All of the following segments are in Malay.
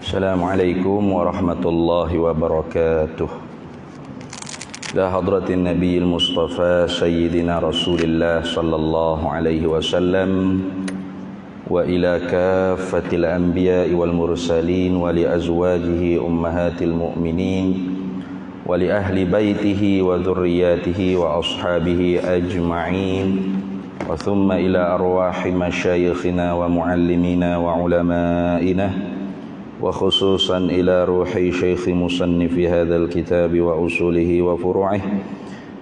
Assalamualaikum warahmatullahi wabarakatuh. Ila hadratin Nabiyil Mustafa Sayyidina Rasulillah sallallahu alaihi wasallam wa ila kaffatil anbiya'i wal mursalin wa li azwajihi ummahatil mu'minin wa li ahli baitihi wa dhurriyyatihi wa ashabihi ajma'in wa thumma ila arwahi masyayikhina wa muallimina wa ulama'ina wa khususan ila ruhi syekhi musannifi hadzal kitab wa usulihi wa furu'ihi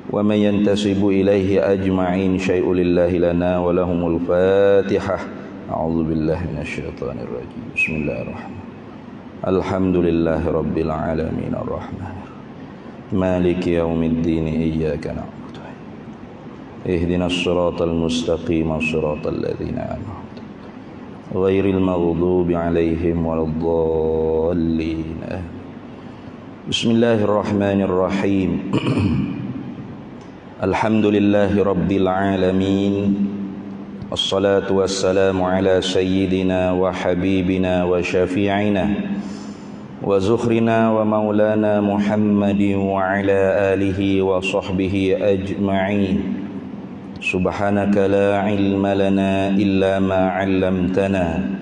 wa man yantasibu ilaihi ajma'in syai'u lillahi lana wa lahumul fatihah. A'udzu billahi minasyaitonir rajim. Bismillahirrahmanirrahim. Alhamdulillahi rabbil alamin arrahmanir maliki yaumiddin iyyaka na'budu ihdinas siratal mustaqim siratal ladzina an'amta ghairil maghdubi 'alaihim waladdallin. Bismillahirrahmanirrahim. Alhamdulillahi rabbil alamin. Wassalatu wassalamu ala sayyidina wa habibina wa syafi'ina wa zukhrina wa maulana Muhammadin wa ala alihi wa sahbihi ajma'in. Subhanaka la ilma lana illa ma 'allamtana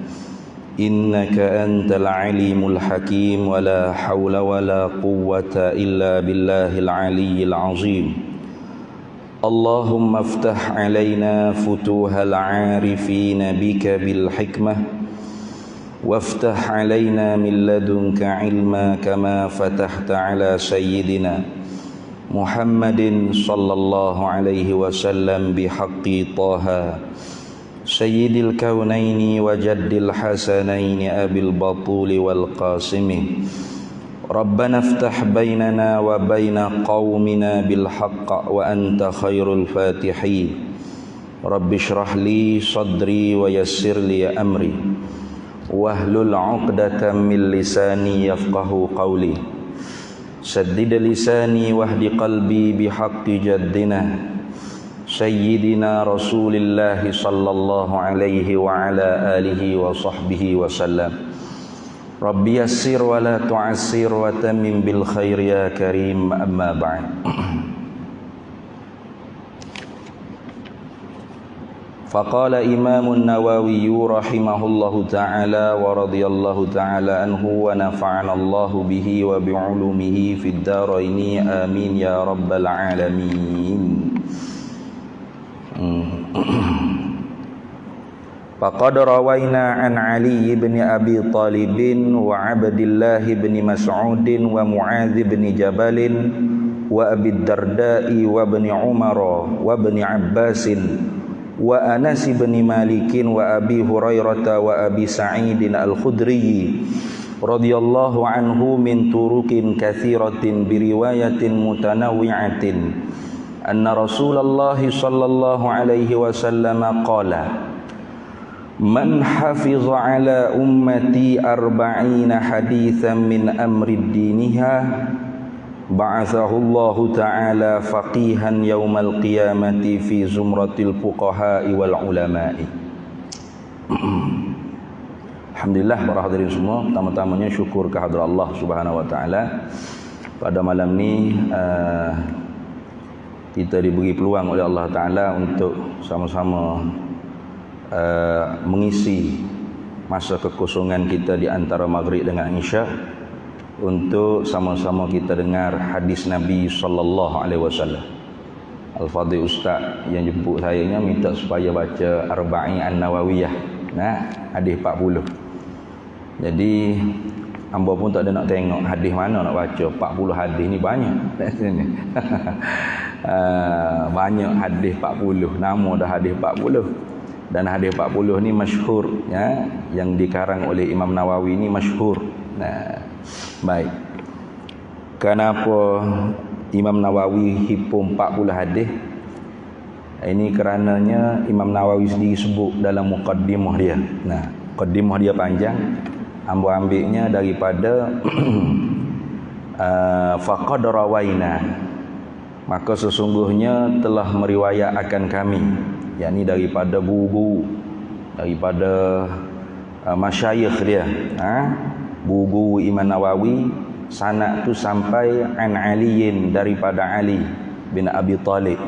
innaka antal alimul hakim wa la hawla wa la quwwata illa billahil aliyyil azim. Allahumma aftah alaina futuhal 'arifin bika bil hikmah waftah alaina min ladunka ilma kama fatahta ala sayyidina Muhammadin sallallahu alaihi wasallam bihaqqi Taha sayyidil kaunaini wa jaddil hasanaini abil batuli wal qasimi. Rabbana iftah bainana wa baina qaumina bil haqq wa anta khairul fatihin. Rabbi shrah li sadri wa yassir li amri wahlul 'uqdatam min lisani yafqahu qawli. Saddid lisani wahdi qalbi bihaqqi jaddina sayyidina Rasulillah sallallahu alaihi wa ala alihi wa sahbihi wa sallam. Rabbi yassir wa la tu'assir wa tammim bil khair ya karim. Amma ba'd. Faqala Imamun Nawawi rahimahullahu ta'ala wa radiyallahu ta'ala anhu wa nafa'ana Allahu bihi wa bi'ulumihi fid dharaini amin ya rabbal alamin. Faqad rawaina an Ali ibn Abi Talib wa Abdullah ibn Mas'ud wa Mu'adz ibn Jabal wa Abi Darda'i wa ibn Umar wa ibn Abbas wa Anas bin Malik wa Abi Hurairah wa Abi Sa'id al-Khudri radhiyallahu anhu min turuqin katsiratin bi riwayatin mutanawwi'atin anna Rasulullah sallallahu alaihi wasallam qala man hafiza ala ummati arba'ina haditsan min amri diniha ba'athahullahu ta'ala faqihan yaumal qiyamati fi zumratil fuqaha'i wal ulama'i. Alhamdulillah para hadirin semua, pertama-tamanya syukur kehadrat Allah Subhanahu wa taala. Pada malam ni kita diberi peluang oleh Allah taala untuk sama-sama mengisi masa kekosongan kita di antara maghrib dengan isya untuk sama-sama kita dengar hadis Nabi sallallahu alaihi wasallam. Al-Fadhil Ustaz yang jemput saya ni minta supaya baca Arba'in An-Nawawiyah. Hadis 40. Jadi hamba pun tak ada nak tengok hadis mana nak baca. 40 hadis ni banyak kat sini. Banyak hadis 40. Nama dah hadis 40. Dan hadis 40 ni masyhur ya, yang dikarang oleh Imam Nawawi ni masyhur. Baik. Kenapa Imam Nawawi hipum 40 hadis? Ini kerananya Imam Nawawi sendiri sebut dalam muqaddimah dia. Muqaddimah dia panjang. Hamba ambilnya daripada faqad rawaina. Maka sesungguhnya telah meriwayat akan kami, yakni daripada guru, daripada masyayikh dia, guru Imam Nawawi, sanad tu sampai an Aliin, daripada Ali bin Abi Talib,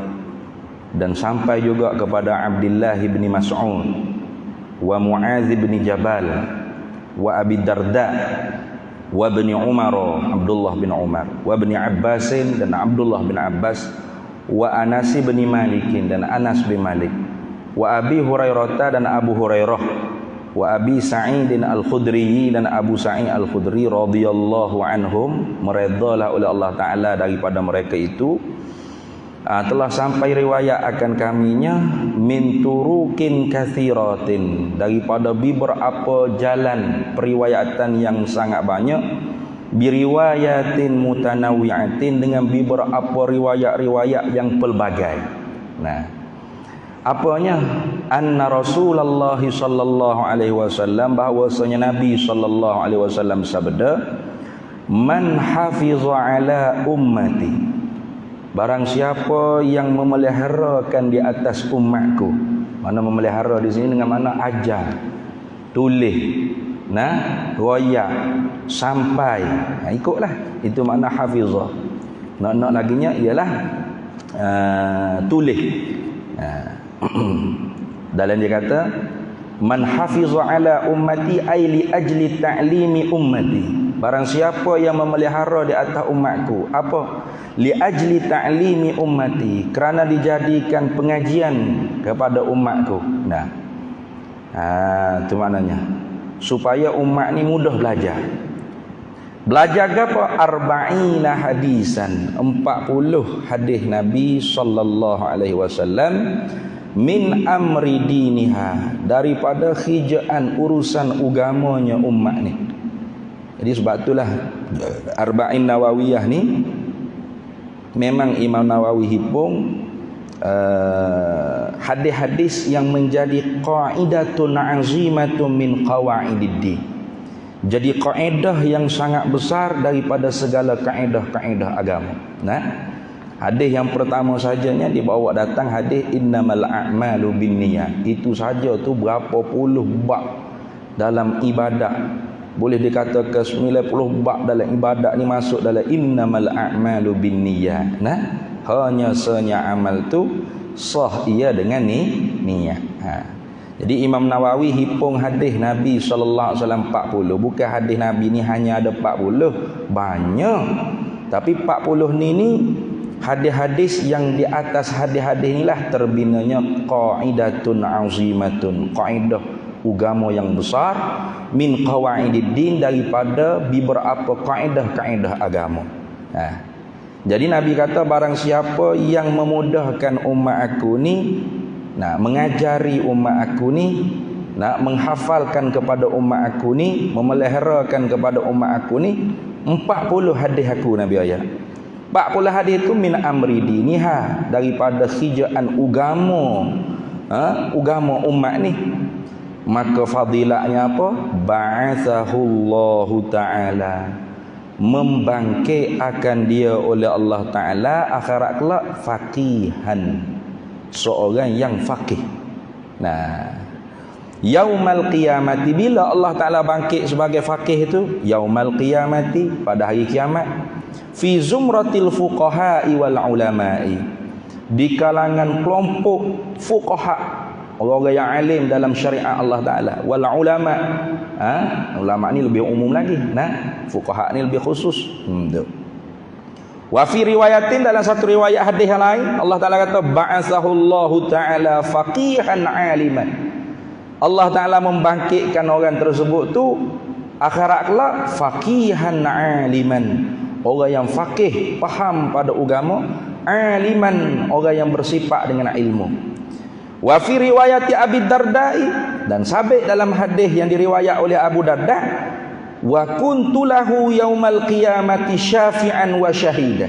dan sampai juga kepada Abdullah bin Mas'ud wa Mu'adz bin Jabal wa Abi Darda wa bin Umar, Abdullah bin Umar, wa bin Abbas, dan Abdullah bin Abbas, wa Anas bin Malik, dan Anas bin Malik, wa Abi Hurairah, dan Abu Hurairah, wa Abi Sa'id al-Khudri, dan Abu Sa'id al-Khudri radhiyallahu anhum, meredhalah oleh Allah Ta'ala daripada mereka itu. Telah sampai riwayat akan kaminya min turukin kathiratin, daripada beberapa jalan periwayatan yang sangat banyak, biriwayatin mutanawwi'atin, dengan beberapa riwayat-riwayat yang pelbagai. Nah, apanya? Anna Rasulullah sallallahu alaihi wasallam, bahwasanya Nabi sallallahu alaihi wasallam sabda, man hafiza ala ummati, barang siapa yang memeliharakan di atas umatku. Mana memelihara di sini dengan mana? Ajar, tulis, royak, sampai. Ikutlah. Itu makna hafizah. Nak laginya ialah tulis. Dalam dia kata, man hafiza ala ummati ay li ajli ta'limi ummati. Barang siapa yang memelihara di atas umatku, apa? Li ajli ta'limi ummati, kerana dijadikan pengajian kepada umatku. Nah, itu maknanya, supaya umat ni mudah belajar. Belajar apa? Arba'ina hadisan, 40 hadis Nabi sallallahu alaihi wasallam, min amri diniha, daripada khijaan urusan agamanya umat ni. Jadi sebab itulah Arba'in Nawawiyah ni memang Imam Nawawi hipung hadis-hadis yang menjadi qaidatun azimatun min qawaididdin. Jadi kaedah yang sangat besar daripada segala kaedah-kaedah agama. Nah, hadis yang pertama sajanya dibawa datang hadis innamal a'malu binniyat. Itu saja tu berapa puluh bab dalam ibadat. Boleh dikatakan 90 bab dalam ibadat ni masuk dalam innamal a'malu binniyat. Nah, hanya senya amal tu sah ia dengan niat. Jadi Imam Nawawi hipung hadis Nabi sallallahu alaihi wasallam 40. Bukan hadis Nabi ni hanya ada 40, banyak. Tapi 40 ni hadis-hadis yang di atas hadis-hadis inilah terbinanya qaidatun azimatun, kaidah agama yang besar, min qawaididdin, daripada beberapa kaedah-kaedah agama. Jadi Nabi kata, barang siapa yang memudahkan umat aku ni, mengajari umat aku ni, menghafalkan kepada umat aku ni, memeliharakan kepada umat aku ni, 40 hadis aku Nabi ayat. 40 hadis itu min amri diniha, daripada khijaan agama, agama umat ni. Maka fadilahnya apa? Ba'athahullahu ta'ala, membangkit akan dia oleh Allah Ta'ala akhirat kelak faqihan, seorang yang faqih. Nah, yaumal qiyamati, bila Allah Ta'ala bangkit sebagai faqih itu? Yaumal qiyamati, pada hari kiamat, fi zumratil fuqaha'i wal ulama'i, di kalangan kelompok fuqaha, orang-orang yang alim dalam syariat Allah Ta'ala, wal ulama. Ulama ni lebih umum lagi, fuqaha ni lebih khusus. Wa fi riwayatin, dalam satu riwayat hadis yang lain, Allah Ta'ala kata ba'asahullahu ta'ala faqihan aliman. Allah Ta'ala membangkitkan orang tersebut tu akhirat kelak faqihan aliman, orang yang faqih, faham pada agama, aliman, orang yang bersifat dengan ilmu. Wa fi riwayati Abi Dardai, dan sabit dalam hadis yang diriwayat oleh Abu Darda, wa kuntu lahu yaumal qiyamati syafi'an wa syahida.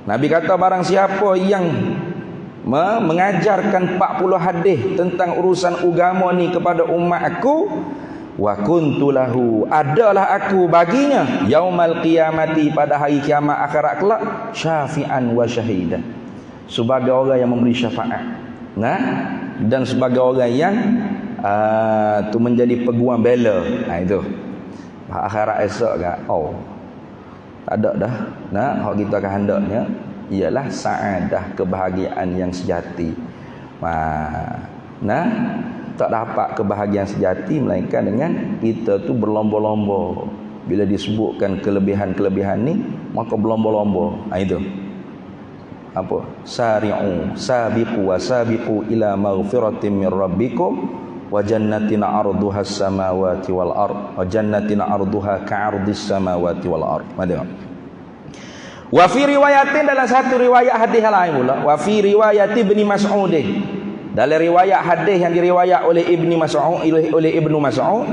Nabi kata, barang siapa yang mengajarkan 40 hadis tentang urusan agama ni kepada umat aku, wa kuntu lahu, adalah aku baginya, yaumal qiyamati, pada hari kiamat akhirat kelak, syafi'an wa syahida, sebagai orang yang memberi syafaat, dan sebagai orang yang Tu menjadi peguam bela. Itu akhirat esok kan. Tak ada dah. Nah, hak kita akan hendaknya ialah saadah, kebahagiaan yang sejati. Nah, tak dapat kebahagiaan sejati melainkan dengan kita tu berlomba-lomba. Bila disebutkan kelebihan-kelebihan ni, maka berlomba-lomba. Itu apa? Sari'u sabiqu wa sabiqu ila maghfiratin min rabbikum wa jannatin 'arduha as-samawati wal ard wa jannatin 'arduha ka'ardis samawati wal ard. Wa fi riwayatin, dalam satu riwayat hadis lain pula, wa fi riwayat Ibnu Mas'ud, dalam riwayat hadis yang diriwayat oleh Ibnu Mas'ud,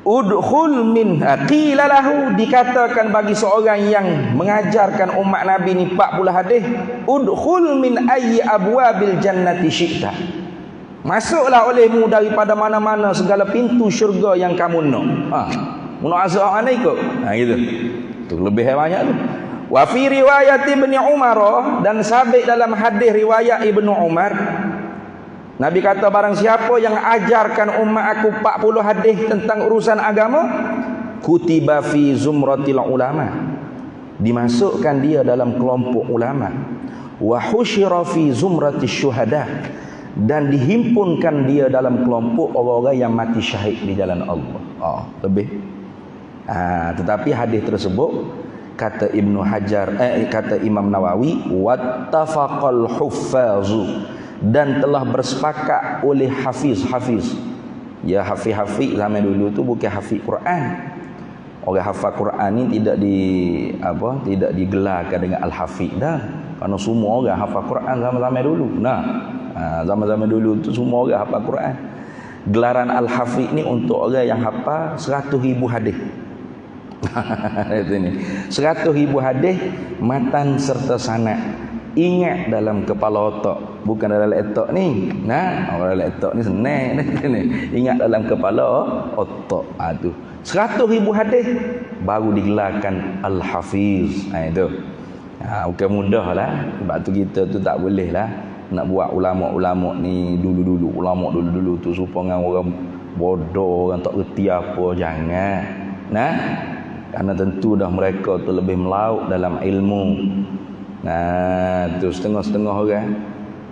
udkhul min qila lahu, dikatakan bagi seorang yang mengajarkan umat Nabi ni 40 hadis, udkhul min ayyi abwabil jannati syi'ta, masuklah olehmu daripada mana-mana segala pintu syurga yang kamu nak. Mun azab mana ikut. Gitu. Tu lebih banyak tu. Wa fi riwayat Ibnu Umar, dan sabit dalam hadis riwayat Ibnu Umar, Nabi kata barang siapa yang ajarkan umat aku 40 hadis tentang urusan agama, kutiba fi zumratil ulama, dimasukkan dia dalam kelompok ulama, wa husyira fi zumratis syuhada, dan dihimpunkan dia dalam kelompok orang-orang yang mati syahid di jalan Allah. Lebih. Tetapi hadis tersebut, kata Ibnu Hajar, kata Imam Nawawi, wattafaqal huffazu, dan telah bersepakat oleh hafiz. Ya, hafiz zaman dulu tu bukan hafiz Quran. Orang hafal Quran ni tidak digelarkan dengan al-hafiz dah. Kerana semua orang hafal Quran zaman-zaman dulu. Zaman-zaman dulu tu semua orang hafal Quran. Gelaran al-hafiz ni untuk orang yang hafal 100,000 hadis. 100,000 hadis matan serta sanad, ingat dalam kepala otak, bukan dalam letak ni. Orang letak ni senang ni. Ingat dalam kepala otak. Tu 100,000 hadis baru digelarkan al-hafiz. Itu bukan mudah lah. Sebab tu kita tu tak boleh lah nak buat ulama-ulama ni dulu-dulu. Ulama dulu-dulu tu supaya orang bodoh, orang tak reti apa. Jangan. Kerana tentu dah mereka tu lebih melaut dalam ilmu. Tu setengah-setengah orang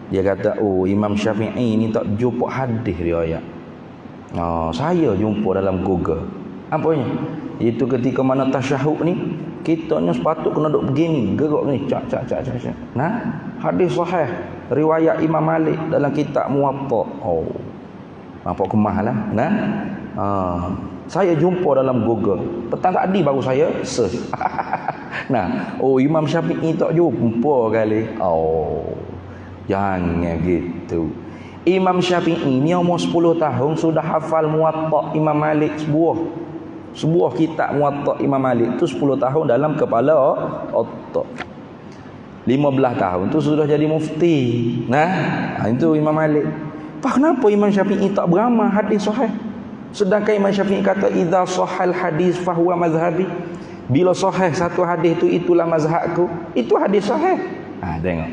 dia kata, Imam Syafi'i ni tak jumpa hadis riwayat. Saya jumpa dalam Google. Apanya? Itu ketika mana tasyahud ni, kita ni sepatut kena duk begini, gerak ni, cak. Hadis sahih riwayat Imam Malik dalam kitab Muwatta. Nampak kemah lah. Saya jumpa dalam Google. Petang tadi baru saya search. Imam Syafi'i tak jumpa kali. Jangan gitu. Imam Syafi'i ni umur 10 tahun sudah hafal Muwatta Imam Malik sebuah kitab Muwatta Imam Malik tu 10 tahun dalam kepala otak. 15 tahun tu sudah jadi mufti. Itu Imam Malik. Kenapa Imam Syafi'i tak beramal hadis sahih? Sedangkan Imam Syafi'i kata, idza sahal hadis fahuwa mazhabi, bila sahih satu hadis tu itulah mazhabku. Itu hadis sahih. Tengok.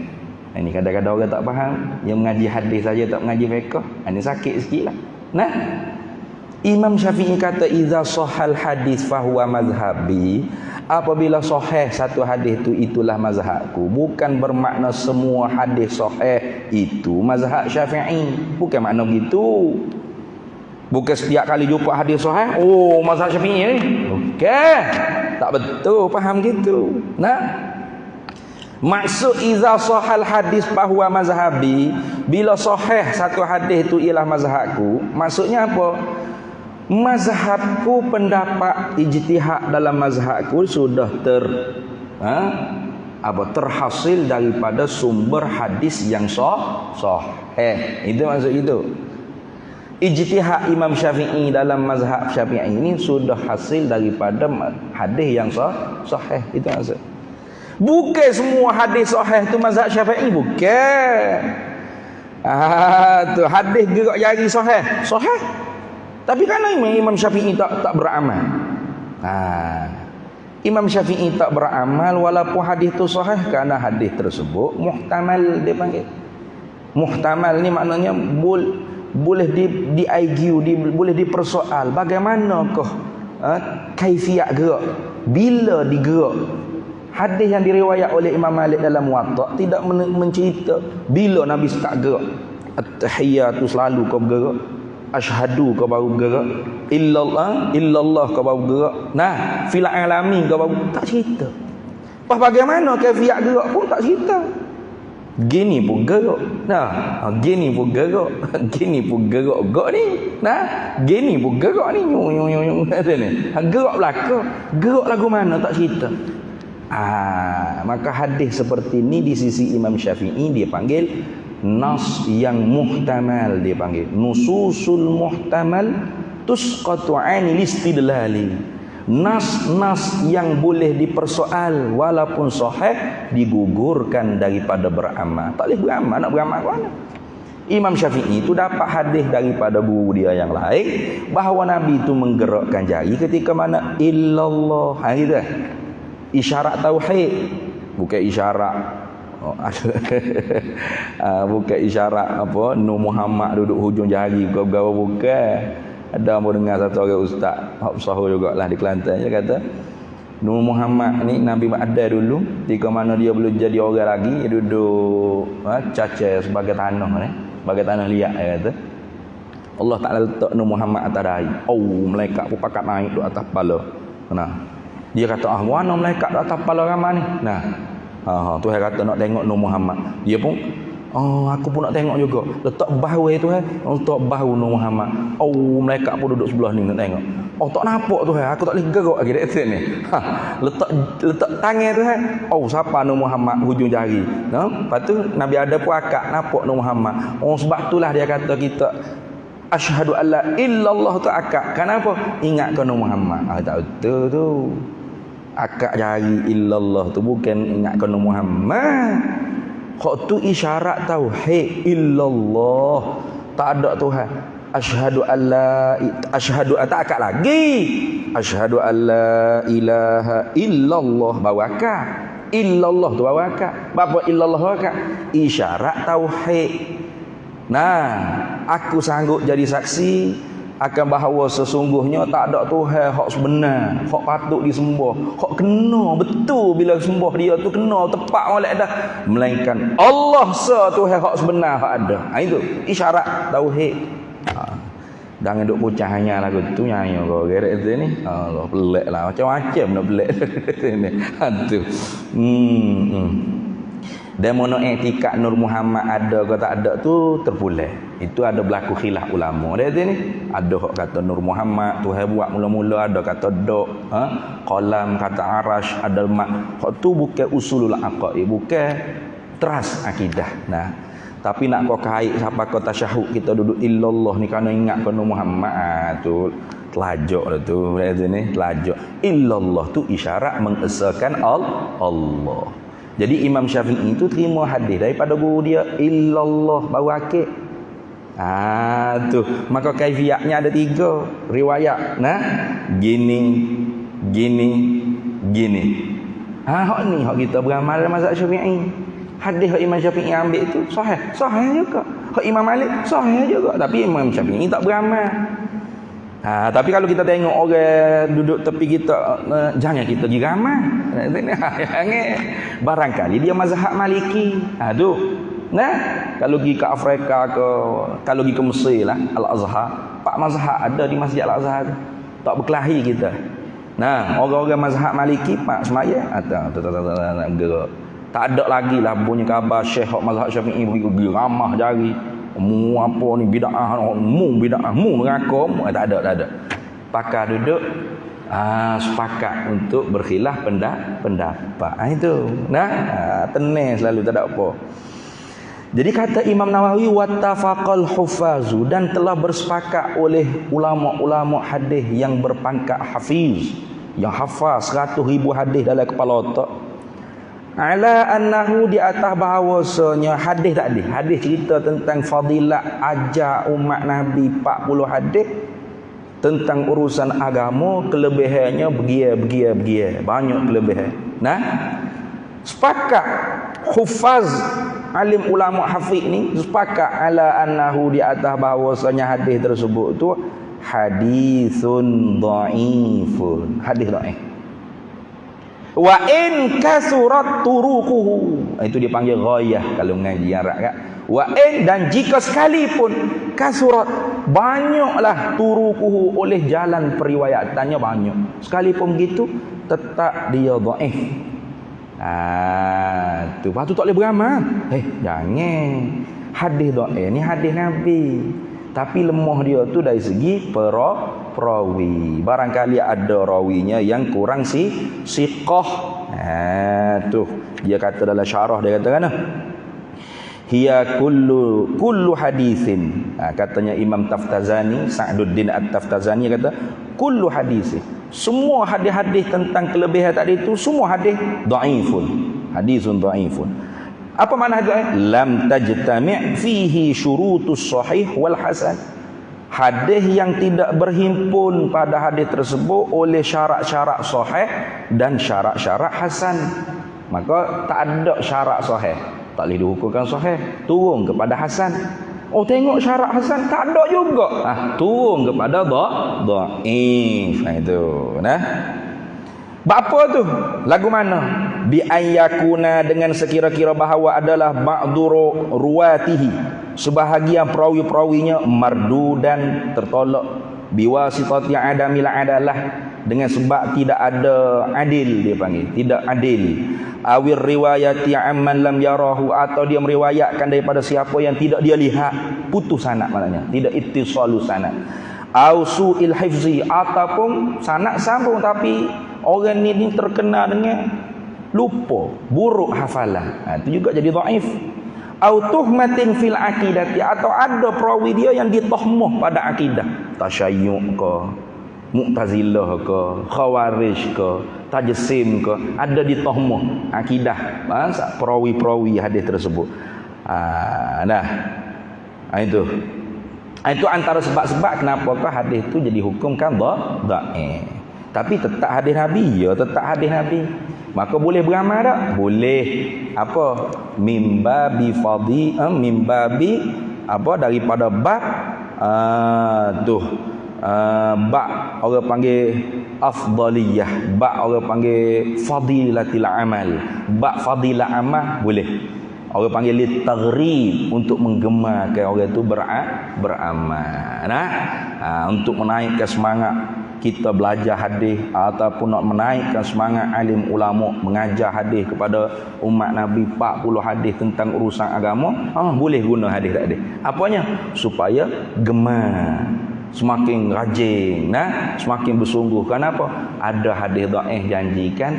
Ini kadang-kadang orang tak faham, yang mengaji hadis saja tak mengaji fiqh. Ini sakit sikitlah. Imam Syafi'i kata, idza sahal hadis fahuwa mazhabi, apabila sahih satu hadis tu itulah mazhabku. Bukan bermakna semua hadis sahih itu mazhab Syafi'i. Bukan makna begitu. Bukan setiap kali jumpa hadis sahih, mazhab Syafi'i ni. Bukan. Tak betul faham gitu. Maksud idza sahal hadis bahwa mazhabi, bila sahih satu hadis itu ialah mazhabku, maksudnya apa? Mazhabku, pendapat ijtihad dalam mazhabku sudah terhasil daripada sumber hadis yang sahih. Itu maksud itu. Ijtihad Imam Syafi'i dalam mazhab Syafi'i ini sudah hasil daripada hadis yang sahih. Itu maksud. Bukan semua hadis sahih tu mazhab Syafi'i, bukan. Tu hadis gerak jari sahih. Tapi kerana Imam Syafi'i tak beramal. Imam Syafi'i tak beramal walaupun hadis tu sahih, kerana hadis tersebut muhtamal, dia panggil. Muhtamal ni maknanya boleh di argue, boleh dipersoal bagaimanakah kaifiat gerak, bila digerak. Hadis yang diriwayat oleh Imam Malik dalam Muwatta tidak mencerita bila Nabi start gerak. At-tahiyyatu selalu kau bergerak, asyhadu kau baru bergerak, illallah kau baru bergerak, nah fil alamin kau baru, tak cerita. Pas bagaimana kaifiat gerak pun tak cerita. Gini pun gerak, nah gini pun gerak, gini pun gerak ni, nah gini pun gerak ni, nyung kata ni, gerak belaka, gerak lagu mana tak cerita. Maka hadis seperti ni di sisi Imam Syafi'i dia panggil nas yang muhtamal, dia panggil nususul muhtamal tusqatu 'anil istidlali. Nas-nas yang boleh dipersoal walaupun sahih digugurkan daripada beramal. Tak boleh beramal, nak beramal ke mana? Imam Syafi'i itu dapat hadis daripada guru dia yang lain bahawa Nabi itu menggerakkan jari ketika mana illallah. Gitu. Isyarat tauhid, bukan isyarat bukan isyarat apa Nur Muhammad duduk hujung jari bukan. Ada mau dengar satu orang ustaz Sahur jugalah di Kelantan, dia kata Nur Muhammad ni Nabi ada dulu ketika mana dia belum jadi orang lagi, dia duduk caca sebagai tanah ni, sebagai tanah liat, dia kata Allah Ta'ala letak Nur Muhammad atas dahi. Malaikat pun pakat naik di atas kepala. Nah, dia kata mana malaikat di atas kepala ramai ni. Nah, Tuhan kata nak tengok Nur Muhammad. Dia pun aku pun nak tengok juga. Letak bahu Tuhan, letak bahu Nur Muhammad. Malaikat pun duduk sebelah ni nak tengok. Tak nampak Tuhan, aku tak boleh gerak lagi dekat sini. Letak tangan Tuhan. Siapa Nur Muhammad hujung jari. Lepas tu Nabi ada pun akak nampak Nur Muhammad. Sebab itulah dia kata kita asyhadu alla illallah tu akak. Kenapa? Ingat ke Nur Muhammad. Tak betul tu. Akak jari illallah tu bukan ingat ke Nur Muhammad. Hak tu isyarat tauhid illallah, tak ada Tuhan. Asyhadu tak akak lagi. Asyhadu alla ilaha illallah bawaka. Illallah tu bawaka. Apa illallah bawaka? Isyarat tauhid. Nah, aku sanggup jadi saksi akan bahawa sesungguhnya tak ada Tuhan hak sebenar, hak patut disembah, hak kena betul bila sembah dia tu kena tepat molek dah, melainkan Allah Tuhan hak sebenar hak ada. Itu isyarat tauhid. Jangan duk pucah hanya lagu tu nyanyi kau gerek tu ni. Allah pelik lah, macam-macam nak pelik ni. Tu. Dan mono etika Nur Muhammad ada ke tak ada tu terpulang. Itu ada berlaku khilaf ulama. Dia ni ada hak kata Nur Muhammad Tuhan buat mula-mula, ada kata dok, qalam kata arash, ada mak. Hak tu bukan usulul aqaid, bukan teras akidah. Nah, tapi nak kau kait siapa kau tasyahud kita duduk illallah ni kerana ingat ke Nur Muhammad tu telajak dah tu. Dia ni telajak. Illallah tu isyarat mengesahkan Allah. Jadi Imam Syafi'i itu terima hadis daripada guru dia illallah baru akid. Tu maka kaifiatnya ada 3 riwayat. Nah, gini. Hak ni hak kita beramal dalam mazhab Syafi'i. Hadis hak Imam Syafi'i ambil itu sahih juga. Hak Imam Malik sahih juga, tapi Imam Syafi'i tak beramal. Tapi kalau kita tengok orang duduk tepi kita, jangan kita pergi ramah. Barangkali dia mazhab Maliki. Tu. Nah, kalau pergi ke Afrika kalau pergi ke Mesir lah, Al-Azhar, Pak mazhab ada di Masjid Al-Azhar tu. Tak berkelahi kita. Nah, orang-orang mazhab Maliki Pak semaya tak gerak. Tak ada lagi lah bunyi khabar Syekh mazhab Syafi'i pergi ramah jari. Mu apa ni bid'ah, mu neraka, tak ada. Pakar duduk sepakat untuk berkhilaf pendapat. Itu. Nah, tenang selalu tak ada apa. Jadi kata Imam Nawawi wattafaqal hufazu, dan telah bersepakat oleh ulama-ulama hadis yang berpangkat hafiz, yang hafaz 100,000 hadis dalam kepala otak, ala annahu di atas bahawasanya hadis tadi, hadis cerita tentang fadilat ajar umat Nabi 40 hadis tentang urusan agama, kelebihannya begia banyak kelebihan. Nah, sepakat hufaz alim ulama hafiz ni sepakat ala annahu di atas bahawasanya hadis tersebut tu hadisun dhaifun, hadis dhaif. Wa in kasurat turuquhu, itu dipanggil ghayah kalau mengaji Arab kan. Wa in, dan jika sekalipun kasurat, banyaklah turuquhu, oleh jalan periwayatannya banyak, sekalipun begitu tetap dia dhaif. Tu patut tak boleh beramal. Jangan. Hadis dhaif ni hadis Nabi, tapi lemah dia tu dari segi perawi. Barangkali ada rawinya yang kurang siqah. Tu dia kata dalam syarah, dia kata kan, hiya kullu hadisin. Katanya Imam Taftazani, Sa'duddin At-Taftazani kata kullu hadisin, semua hadis-hadis tentang kelebihan tadi itu semua hadis dhaifun, hadisun dhaifun. Apa makna hadis? Lam tajtami' fihi syurutus sahih wal hasan. Hadis yang tidak berhimpun pada hadis tersebut oleh syarat-syarat sahih dan syarat-syarat hasan. Maka tak ada syarat sahih, tak boleh dihukumkan sahih, turun kepada hasan. Oh, tengok syarat hasan tak ada juga, turun kepada dhaif. Itu nah. Apa tu? Lagu mana? Bi ayyakuna, dengan sekira-kira bahawa adalah ba'duru ruwatihi, sebahagian perawi-perawinya mardudan, tertolak, biwasitati adamil adalah, dengan sebab tidak ada adil, dia panggil tidak adil. Awir riwayati amman lam yarahu, atau dia meriwayatkan daripada siapa yang tidak dia lihat, putus sanad, maknanya tidak ittisalu sanad. Au su'il hifzi, ataupun sanad sambung tapi orang ni terkena dengan lupa, buruk hafalan, itu juga jadi dhaif. Au tuhmatin fil aqidati, atau ada perawi dia yang ditahmah pada akidah, tasyayyu' ke, Mu'tazilah ke, Khawarij ke, Tajsim ke, ada ditahmah akidah perawi-perawi hadis tersebut. Itu antara sebab-sebab kenapakah hadis itu jadi hukumkan dhaif. Tapi tetap hadis Nabi, ya tetap hadis Nabi. Maka boleh beramal tak? Boleh. Apa? Mimbabi apa, daripada bab bab orang panggil afdaliyah, bab orang panggil fadilatil amal, bab fadilah amal boleh. Orang panggil litaghrib, untuk menggemarkan orang itu beramal. Untuk menaikkan semangat kita belajar hadis, ataupun nak menaikkan semangat alim ulama mengajar hadis kepada umat Nabi 40 hadis tentang urusan agama, boleh guna hadis tadi. Apanya? Supaya gemar, semakin rajin, semakin bersungguh. Kenapa? Ada hadis dhaif janjikan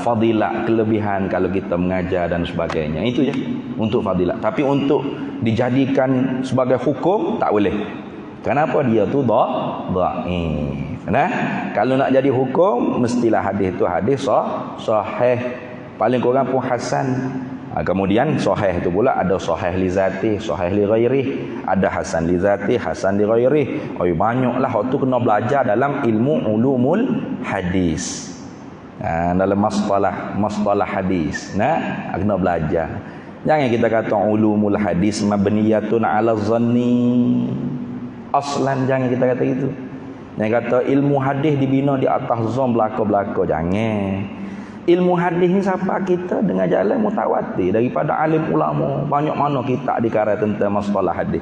fadilat, kelebihan kalau kita mengajar dan sebagainya. Itu je untuk fadilat. Tapi untuk dijadikan sebagai hukum tak boleh. Kenapa? Dia tu dhaif. Kalau nak jadi hukum mestilah hadis tu hadis sahih, paling kurang pun hasan. Kemudian sahih itu pula ada sahih li zati, sahih li ghairi, ada hasan li zati, hasan li ghairi. Banyaklah waktu kena belajar dalam ilmu ulumul hadis. Dalam masalah hadis, kena belajar. Jangan kita kata ulumul hadis mabniyatun ala zanni. Aslan jangan kita kata itu. Yang kata ilmu hadis dibina di atas zon belaka-belaka, jangan. Ilmu hadis ni siapa kita dengan jalan mutawatir daripada alim ulama. Banyak mana kita dikarang tentang masalah hadis.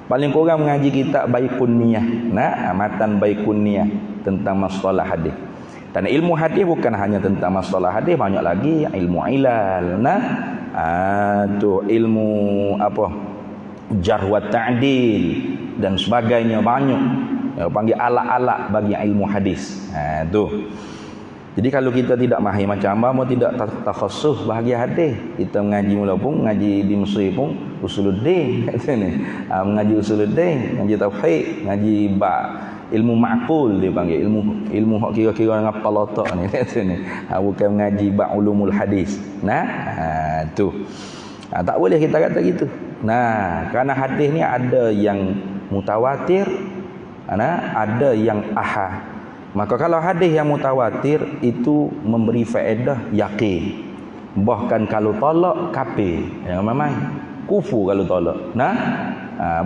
Paling kurang mengaji kitab Baikun Niyah, matan Baikun Niyah tentang masalah hadis. Dan ilmu hadis bukan hanya tentang masalah hadis, banyak lagi ilmu ilal, tu ilmu apa, jarh wa ta'dil dan sebagainya, banyak. Panggil alat-alat bagi ilmu hadis. Tu. Jadi kalau kita tidak mahir macam apa, tidak takhassus bahagian hadis, kita mengaji mula pun, mengaji di Mesir pun usuluddin kata ni. Mengaji usuluddin, mengaji tauhid, mengaji ilmu ma'qul, dia panggil ilmu hak kira-kira dengan kepala otak ni kata ni. Bukan mengaji ulumul hadis. Tu. Tak boleh kita kata gitu. Kerana hadis ni ada yang mutawatir, ada yang ahad. Maka kalau hadis yang mutawatir itu memberi faedah yakin. Bahkan kalau tolak kafir. Jangan main-main. Kufur kalau tolak. Nah,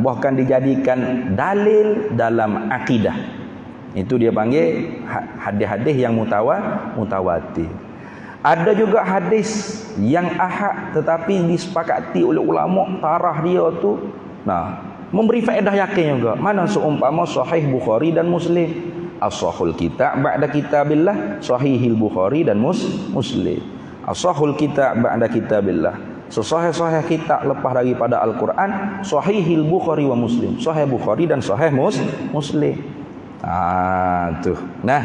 bahkan dijadikan dalil dalam akidah. Itu dia panggil hadis-hadis yang mutawatir. Ada juga hadis yang ahad tetapi disepakati oleh ulama tarah dia tu memberi faedah yakin juga. Mana seumpama sahih Bukhari dan Muslim. As-sahul kitab ba'da kitabillah, sahihil Bukhari dan Muslim. As-sahul kitab ba'da kitabillah. Sesahih-sahih kitab lepas daripada Al-Quran, sahihil Bukhari wa Muslim. Sahih Bukhari dan sahih Muslim. Tuh. Nah,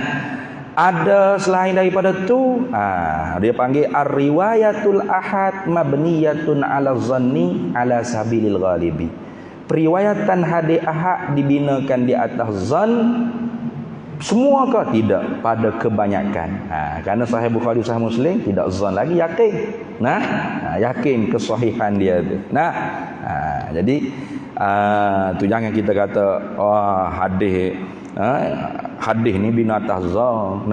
ada selain daripada tu, dia panggil ar-riwayatul ahad mabniyatun ala zanni ala sabilil ghalibi. Periwayatan hadis ahad dibinakan di atas zan semua ke? Tidak, pada kebanyakan. Kerana sahih Bukhari sahih Muslim tidak zan lagi, yakin. Yakin kesahihan dia tu. Jadi tu jangan kita kata hadis ni bina atas zan.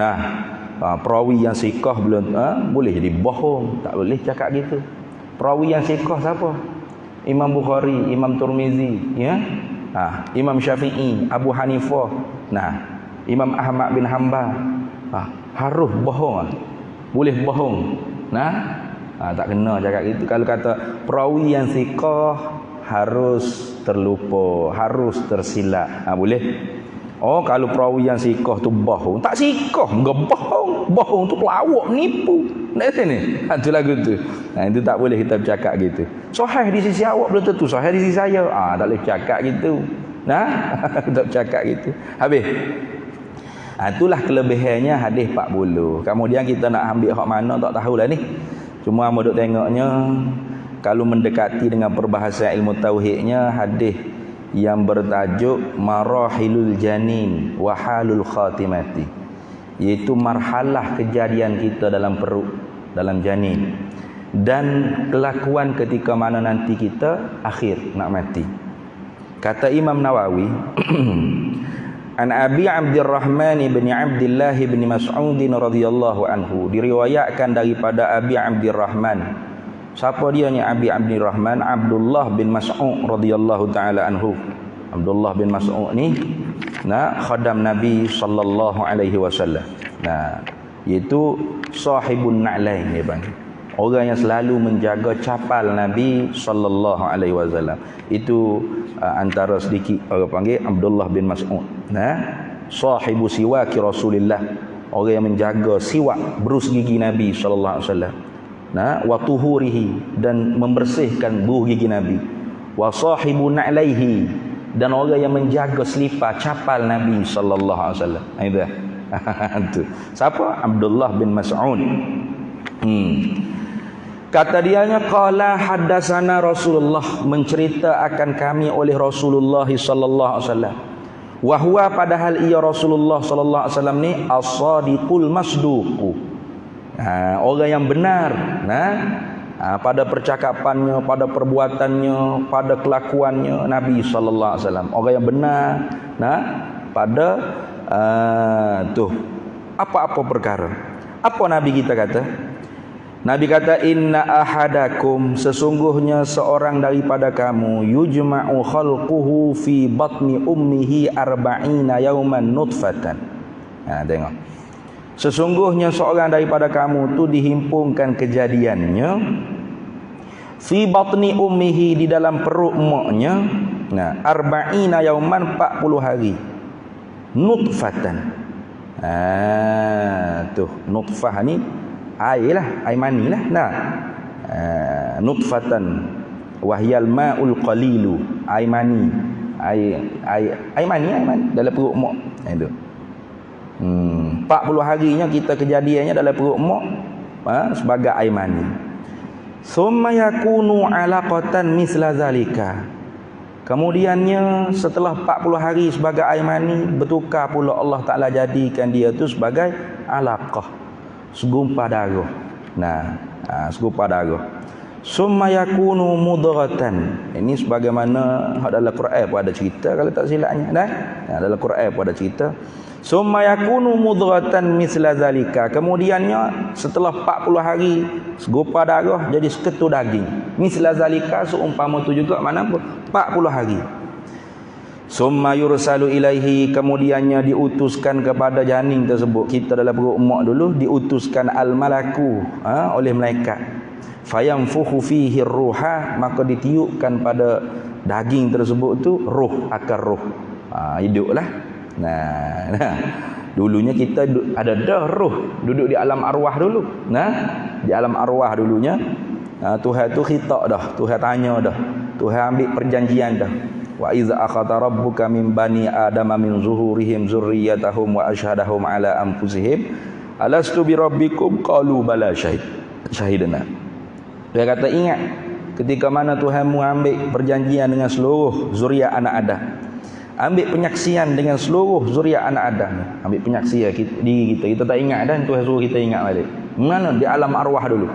Perawi yang sikah belum boleh jadi bohong, tak boleh cakap gitu. Perawi yang sikah siapa? Imam Bukhari, Imam Tirmizi, ya. Imam Syafi'i, Abu Hanifah. Imam Ahmad bin Hanbal. Harus bohong. Boleh bohong. Tak kena cakap gitu. Kalau kata perawi yang sikah harus terlupa, harus tersilap. Boleh. Kalau perawi yang sikah tu bohong, tak sikah, enggak bohong. Bohong tu pelawak, nipu. Nak sini. Tu lagu tu. Itu tak boleh kita bercakap gitu. Sahih di sisi awak belum tentu sahih di sisi saya. Tak boleh cakap gitu. Tak bercakap gitu. Habis. Itulah kelebihannya hadis 40. Kemudian kita nak ambil hak mana tak tahulah ni. Cuma hamba duk tengoknya kalau mendekati dengan perbahasan ilmu tauhidnya hadis yang bertajuk marahilul janin wa halul khatimati, iaitu marhalah kejadian kita dalam perut, dalam janin, dan kelakuan ketika mana nanti kita akhir nak mati. Kata Imam Nawawi An Abi Abdurrahman bin Abdullah bin Mas'ud radhiyallahu anhu, diriwayatkan daripada Abi Abdurrahman. Siapa dia ni Abi Abdurrahman? Abdullah bin Mas'ud radhiyallahu taala anhu. Abdullah bin Mas'ud ni khadam Nabi sallallahu alaihi wasallam. Iaitu sahibun na'lain dia panggil. Orang yang selalu menjaga capal Nabi sallallahu alaihi wasallam. Itu antara sedikit orang panggil Abdullah bin Mas'ud. Sahibu siwaki Rasulillah. Orang yang menjaga siwak, berus gigi Nabi sallallahu alaihi wasallam. Wa tuhurihi, dan membersihkan buh gigi Nabi. Wa sahibu na'laihi, dan orang yang menjaga selipar capal Nabi sallallahu alaihi wasallam. Itu. Siapa? Abdullah bin Mas'ud. Kata dianya, qala haddatsana Rasulullah, mencerita akan kami oleh Rasulullah sallallahu alaihi wasallam. Wa huwa, padahal ia Rasulullah sallallahu alaihi wasallam ni as-sadiqul masduq. Orang yang benar pada percakapannya, pada perbuatannya, pada kelakuannya Nabi sallallahu alaihi wasallam. Orang yang benar pada apa-apa perkara. Apa Nabi kita kata? Nabi kata, inna ahadakum, sesungguhnya seorang daripada kamu, yujma'u khalquhu fi batni ummihi arba'ina yawman nutfatan. Tengok. Sesungguhnya seorang daripada kamu tu dihimpunkan kejadiannya fi batni ummihi, di dalam perut maknya, arba'ina yawman, 40 hari. Nutfatan. Nutfah ni air lah, air mani lah. Nutfatan wahyal ma'ul qalilu, air mani, air mani dalam perut mak. Itu 40 harinya kita kejadiannya dalam perut mak sebagai air mani. Summa yakunu alaqatan misla zalika, kemudiannya setelah 40 hari sebagai air mani, bertukar pula Allah Ta'ala jadikan dia tu sebagai alaqah, segumpal darah. Segumpal darah. Summa yakunu mudratan. Ini sebagaimana dalam Quran pun ada cerita, kalau tak silapnya dalam Quran pun ada cerita. Summa yakunu mudratan misla zalika. Kemudiannya setelah 40 hari segupa darah jadi seketul daging. Misla zalika seumpama tu juga mana apa? 40 hari. Summa yursalu ilaihi, kemudiannya diutuskan kepada janin tersebut. Kita dalam perut mak dulu diutuskan al-malaku oleh malaikat. Fayanfukhu fihi ruha, maka ditiupkan pada daging tersebut tu ruh, akar ruh. Hiduplah. Nah, dulunya kita ada dah roh duduk di alam arwah dulu. Di alam arwah dulunya Tuhan tu khitab dah, Tuhan tanya dah, Tuhan ambil perjanjian dah. Wa iza akhadha rabbuka min bani adama min zuhurihim zurriyyatahum wa asyhadahum ala anfusihim alastu bi rabbikum qalu bala syahidna. Dia kata ingat ketika mana Tuhanmu ambil perjanjian dengan seluruh zuriat anak Adam. Ambil penyaksian dengan seluruh zuriat anak Adam. Ambil penyaksian diri kita. Kita tak ingat dan Tuhan suruh kita ingat balik. Mana? Di alam arwah dulu.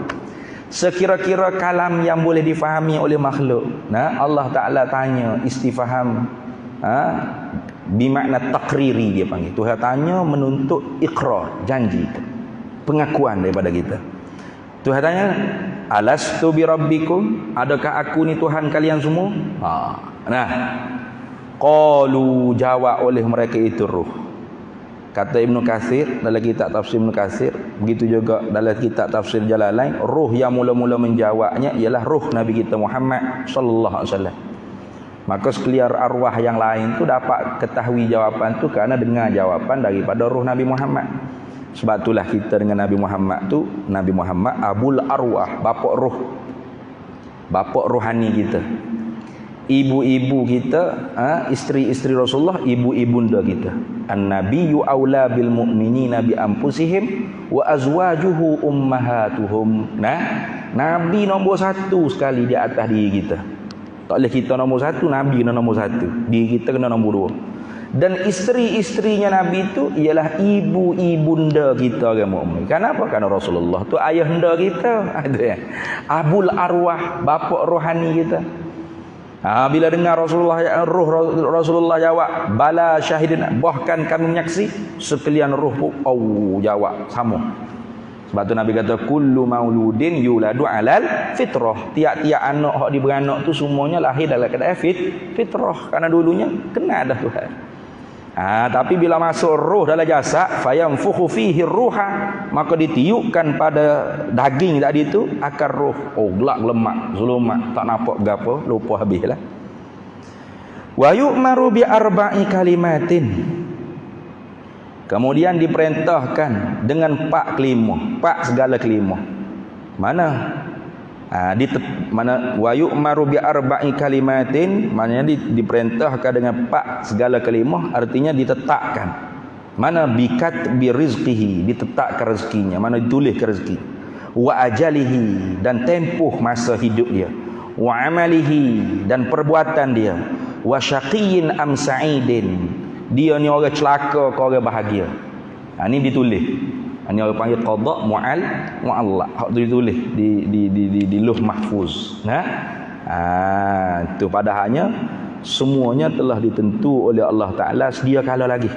Sekira-kira kalam yang boleh difahami oleh makhluk. Allah Ta'ala tanya istifham. Bimakna takriri dia panggil. Tuhan tanya menuntut ikrar, janji. Pengakuan daripada kita. Tuhan tanya, alastu bi rabbikum? Adakah aku ni Tuhan kalian semua? Qalu, jawab oleh mereka itu ruh. Kata Ibnu Katsir dalam kitab tafsir Ibnu Katsir, begitu juga dalam kitab tafsir Jalalain, ruh yang mula-mula menjawabnya ialah ruh Nabi kita Muhammad sallallahu alaihi wasallam. Maka sekalian arwah yang lain tu dapat ketahui jawapan tu kerana dengar jawapan daripada ruh Nabi Muhammad. Sebab itulah kita dengan Nabi Muhammad tu, Nabi Muhammad Abul Arwah, bapa ruh. Bapa rohani kita. Ibu-ibu kita, isteri-isteri Rasulullah, ibu-ibunda kita. An-nabiyyu aula bil mu'minina bi anfusihim wa azwajuhu ummahatuhum. Nabi nombor satu sekali di atas diri kita. Tak boleh kita nombor satu, Nabi kena nombor satu. Diri kita kena nombor dua. Dan isteri-isterinya Nabi itu ialah ibu-ibunda kita orang mukmin. Kenapa? Kerana Rasulullah tu ayahanda kita. Abul Arwah, bapa rohani kita. Bila dengar Rasulullah jawab bala syahidin, bahkan kami menyaksi, sekalian ruh pun jawab sama. Sebab tu Nabi kata kullu mauludin yuladu alal fitrah. Tiap-tiap anak hak diberanak tu semuanya lahir dalam keadaan fitrah, kerana dulunya kena dah Tuhan. Tapi bila masuk roh dalam jasad, fayanfukhu fihi ruha, maka ditiupkan pada daging tadi tu akar roh. Gelap lemak, zulumat, tak nampak gapo, lupa habislah. Wa yu'maru bi arba'i kalimatin. Kemudian diperintahkan dengan 4 kelimah, 4 segala kelimah. Mana? Mana wa yu'maru bi arba'i kalimatin, maknanya diperintahkan dengan 4 segala kalimah, artinya ditetapkan. Mana bikat bi rizqihi, ditetapkan rezekinya, mana dituliskan rezeki. Wa ajalihi, dan tempoh masa hidup dia. Wa amalihi, dan perbuatan dia. Wa syaqiyyin am sa'idin, dia ni orang celaka ke orang bahagia. Ni ditulis. Ini orang panggil qada mu'allaq. Hak tu ditulis di Lauh Mahfuz. Itu padahalnya semuanya telah ditentu oleh Allah Taala sedia kala lagi.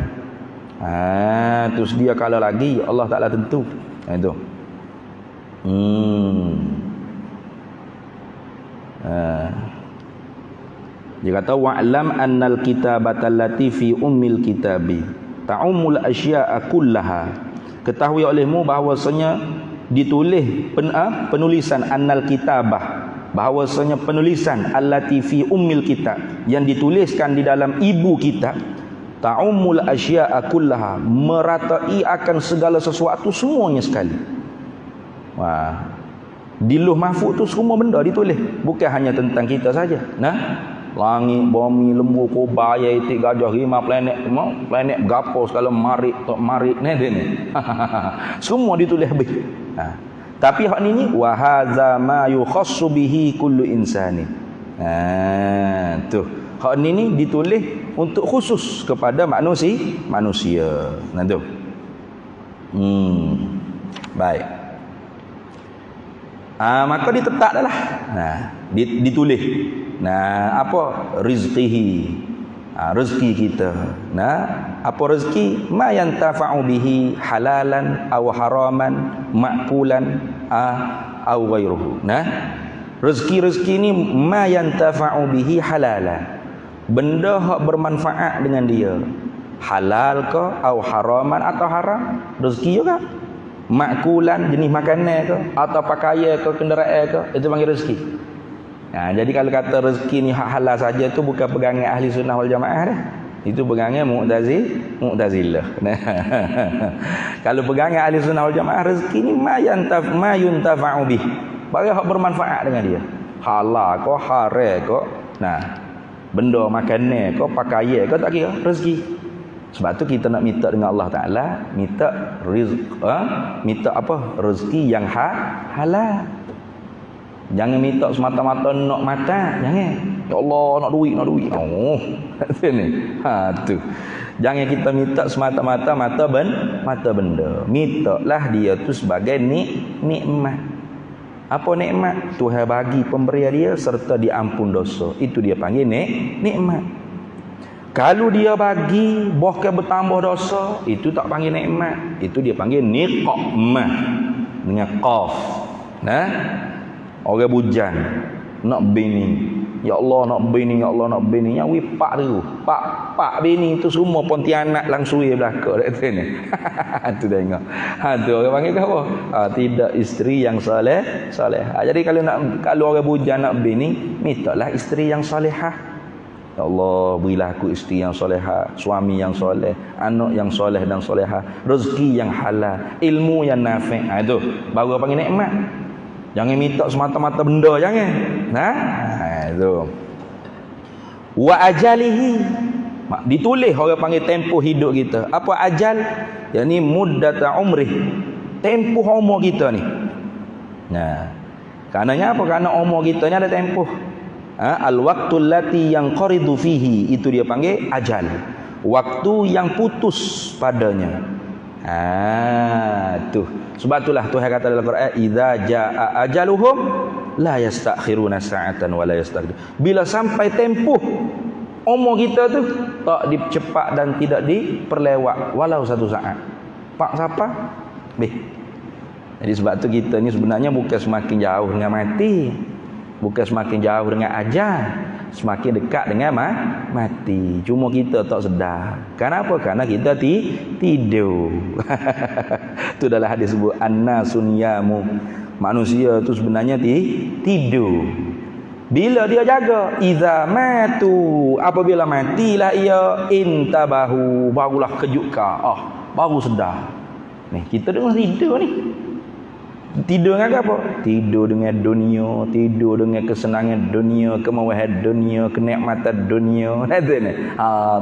Tu sedia kala lagi Allah Taala tentu. Itu. Dia kata wa'lam annal kitabata allati fi ummil kitabi ta'ummul asya'a kullaha. Ketahui olehmu bahawasanya ditulis penulisan annal kitabah, bahawasanya penulisan allati fi ummil kitab, yang dituliskan di dalam ibu kitab, ta'ummul asya'a kullaha, meratai akan segala sesuatu semuanya sekali. Di Lauh Mahfuz tu semua benda ditulis, bukan hanya tentang kita saja. Langit, bumi, lembu, kobra, ayat, itik, gajah, rimau, planet berapa segala marik, tok marik ni dia ni. Semua ditulis habis. Tapi hak ni wa hadza ma yukhassu bihi kullu insani. Tu. Hak ni ditulis untuk khusus kepada manusia. Tu. Baik. Maka ditetap dah lah. Ditulis. Apa? Rizqihi. rezeki kita. Nah, apa rezeki? Ma yantafa'u bihi halalan aw haraman ma'kulan aw ghairuhu. Nah, rezeki ni ma yantafa'u bihi halalan. Benda hak bermanfaat dengan dia. Halal ke atau haraman atau haram, rezeki juga. Makulan, jenis makanan ke atau pakaian ke kenderaan ke, itu panggil rezeki. Nah, jadi kalau kata rezeki ni hak halal saja tu bukan pegangan ahli sunnah wal jamaah dah. Itu pegangan Mu'tazilah. Nah, kalau pegangan ahli sunnah wal jamaah, rezeki ni ma yuntafa'u bih. Bagi hak bermanfaat dengan dia. Halal ke, haram ke. Nah, benda makanan ke, pakaian ke, tak kira rezeki. Sebab tu kita nak minta dengan Allah Ta'ala, minta rezeki yang halal. Jangan minta semata-mata nak mata, jangan. Ya Allah, nak duit. Oh, ni. Tu. Jangan kita minta semata-mata mata benda. Mintalah dia tu sebagai nikmat. Apa nikmat? Tuhan bagi pemberian dia serta diampun dosa. Itu dia panggil nikmat. Kalau dia bagi bahkan bertambah dosa, itu tak panggil nikmat, itu dia panggil niqmah dengan qaf. Nah, orang bujang nak bini, ya Allah nak bini, ya Allah nak bini, yang wipak tu pak bini tu semua Pontianak langsung belaka dekat sini. Tu tengok. Tu orang panggil apa? Tidak isteri yang soleh. Jadi kalau orang bujang nak bini, mintalah isteri yang solehah. Ya Allah, berilah aku isteri yang solehah, suami yang soleh, anak yang soleh dan solehah, rezeki yang halal, ilmu yang nafi'. Itu baru panggil nikmat. Jangan minta semata-mata benda, jangan. Nah, itu. Wa ajalihi. Ditulis orang panggil tempoh hidup kita. Apa ajal? Yakni muddata umrih. Tempoh umur kita ni. Nah, karenanya apa? Karena umur kita ni ada tempoh. Al-waqtul lati yang qaridu fihi, itu dia panggil ajal. Waktu yang putus padanya. Tu. Sebab itulah Tuhan kata dalam Quran, idza jaa ajaluhum la yastakhiruna sa'atan wa la yastaqdim. Bila sampai tempoh umur kita tu, tak dicepat dan tidak diperlewat walau satu saat. Pak siapa? Jadi sebab tu kita ni sebenarnya bukan semakin jauh dengan mati. Bukan semakin jauh dengan ajal, semakin dekat dengan mati. Cuma kita tak sedar. Kenapa? Karena kita tidur. Itu dalam hadis sebut annasun yamu. Manusia tu sebenarnya tidur. Bila dia jaga, iza matu, apabila matilah ia, intabahu, barulah kejutkan. Baru sedar. Ni kita dengar tidur ni. Tidur dengan apa? Tidur dengan dunia, tidur dengan kesenangan dunia, kemewahan dunia, kenikmatan dunia.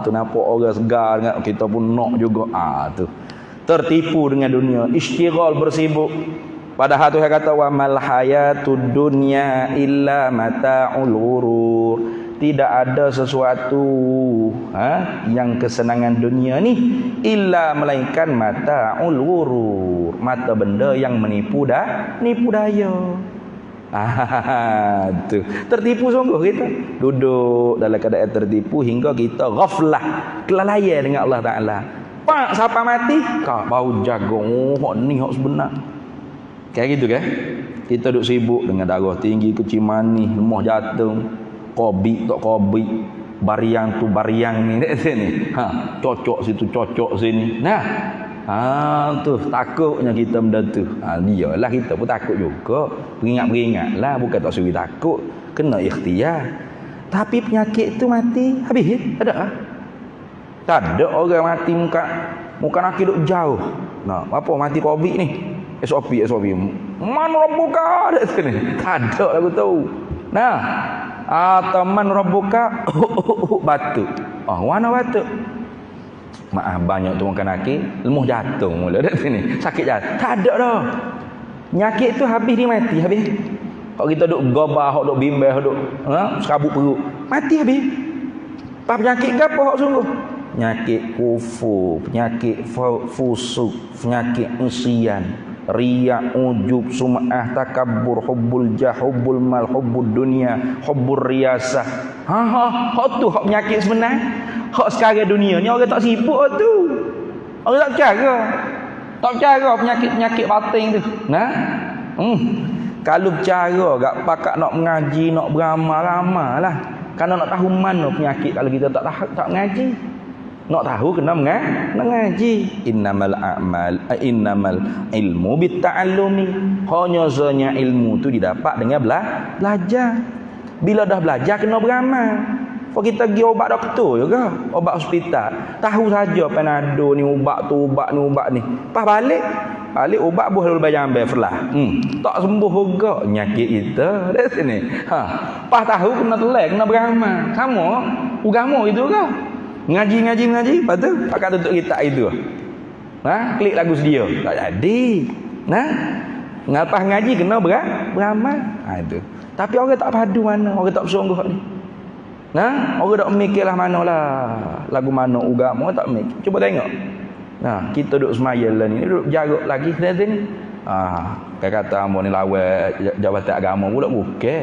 Tu nampak orang segar dengan kita pun nak juga. Tu. Tertipu dengan dunia, istighal, bersibuk. Padahal Tuhan kata wa mal hayatud dunya illa mata'ul ghurur. Tidak ada sesuatu yang kesenangan dunia ni illa melainkan mata'ul ghurur, mata benda yang nipu daya. Tu. Tertipu sungguh kita. Duduk dalam keadaan tertipu hingga kita ghaflah, kelalaian dengan Allah Ta'ala. Pak siapa mati? Kau bau jagung. Ni hak sebenar. Kayak gitu kan? Kita duduk sibuk dengan darah tinggi, kecil manis, lemah jantung, kobi tak kobi, bariang tu bariang ni dekat sini. Cocok situ, cocok sini. Nah, tu takutnya kita benda tu. Biarlah kita pun takut juga. Beringat-beringatlah, bukan tak suruh takut, kena ikhtiar. Tapi penyakit tu mati habis ada? Tak ada orang mati muka kaki duk jauh. Nah, apa mati COVID ni? SOP. Man rabbuka ada sini. Tak ada aku tahu. Nah, man rabbuka batuk. Mana batuk? Maaf, banyak tu makan kaki, lemah jatuh mula kat sini. Sakit jatuh. Tak ada dah. Penyakit tu habis dia mati habis. Kalau kita duk gabah, duk bimbang, duk serabut perut, mati habis. Penyakit ke apa hak sungguh? Penyakit kufur, penyakit fusuk, penyakit isyan, riya, ujub, sum'ah, takabbur, hubbul jah, hubbul mal, hubbud dunia, hubbur riyasah. Hak tu hak penyakit sebenar. Hak sekarang dunia ni orang tak sibuk tu. Orang tak cara. Tak cara penyakit-penyakit batin tu. Nah. Kalau bercara gak pakak nak mengaji, nak beramal, ramalah. Karena nak tahu mana penyakit kalau kita tak mengaji. Nak tahu kena mengaji. Innamal ilmu bitta'allumi. Hanya zanya ilmu tu didapat dengan belajar. Bila dah belajar kena beramal. Kalau kita pergi obat doktor juga, obat hospital, tahu saja Panado ni ubat tu, ubat ni. Pas balik ubat boleh bayar ambil flah. Tak sembuh juga penyakit kita dari sini. Pas tahu kena telak, kena beramal. Sama agama itu ke? Ngaji, lepas tu pakai tutup kitab itu. Klik lagu sedia. Tak jadi. Ngapah ngaji kena beramal. Itu. Tapi orang tak padu mana, orang tak bersungguh ni. Orang tak mikirlah manalah lagu mana agama tak mikir. Cuba tengok. Kita duduk semaya lah ni, duduk jarak lagi ni. Kata ambo ni lawan jabatan agama pula bukan.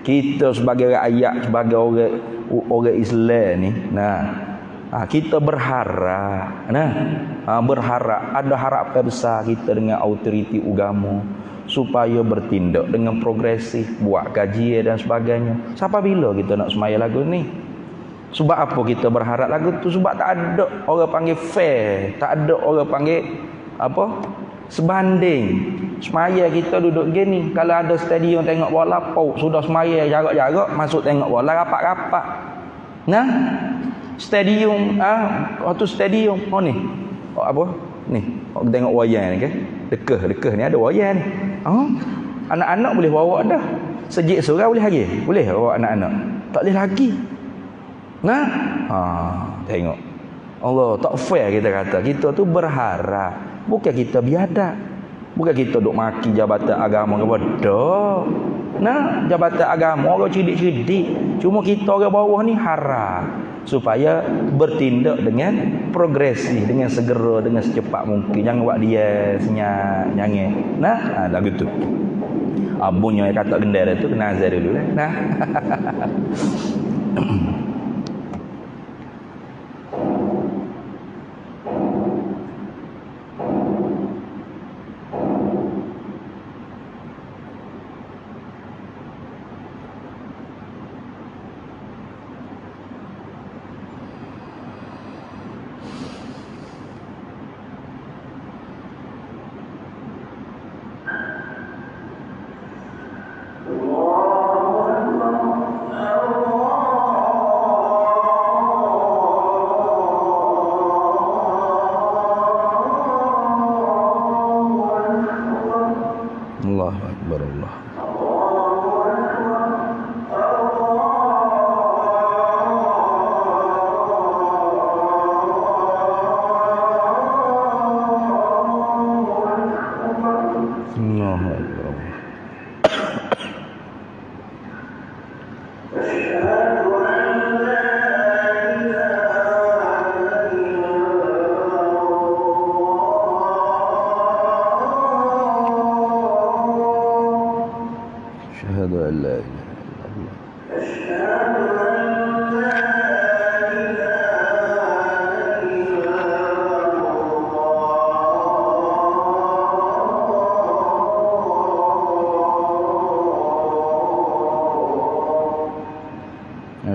Kita sebagai rakyat, sebagai orang Islam ni, kita berharap, berharap ada harapan besar kita dengan autoriti agama supaya bertindak dengan progresif, buat kajian dan sebagainya. Sampai bila kita nak semaya lagu ni? Sebab apa kita berharap lagu tu? Sebab tak ada orang panggil fair, tak ada orang panggil apa? Sebanding. Semaya kita duduk gini, kalau ada stadium tengok bola, sudah semaya jarak-jarak masuk tengok bola rapat-rapat. Stadium waktu stadium ni. Apa? Ni, tengok wayang ni ke? Dekah ni ada wayang ni. Anak-anak boleh bawa dah. Sejik surau boleh lagi. Boleh bawa anak-anak. Tak boleh lagi. Tengok. Allah tak fair kita kata. Kita tu berharap. Bukan kita biadab. Bukan kita duk maki jabatan agama kepada. Jabatan agama orang cerdik-cerdik. Cuma kita orang bawah ni harap supaya bertindak dengan progresif, dengan segera, dengan secepat mungkin. Jangan buat dia senyap, jangan. Lagu tu. Abunnya kata gendera tu kena azar dulu lah.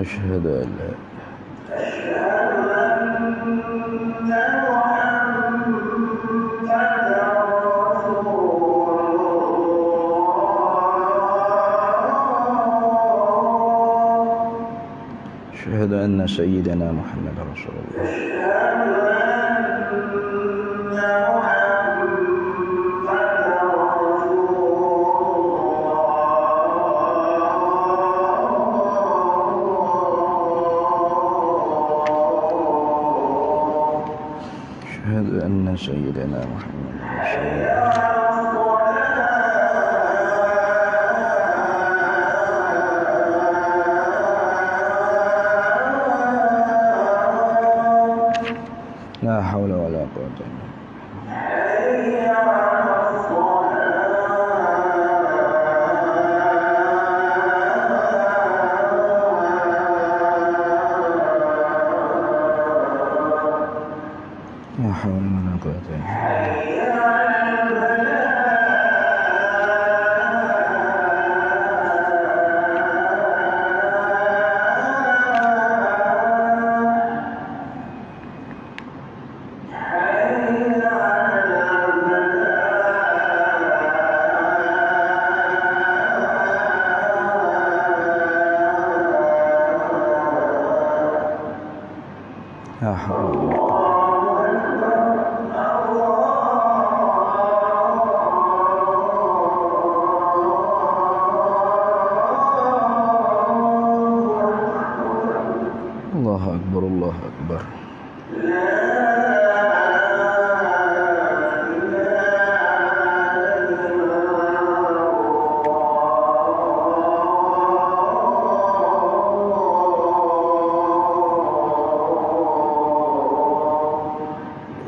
أشهد أن لا أشهد أن سيدنا محمد رسول الله أشهد أن سيدنا محمد رسول الله لا حول ولا قوة إلا بالله Ya haula wala quwwata illa billah. Ya haula. Allahu akbar, Allahu akbar.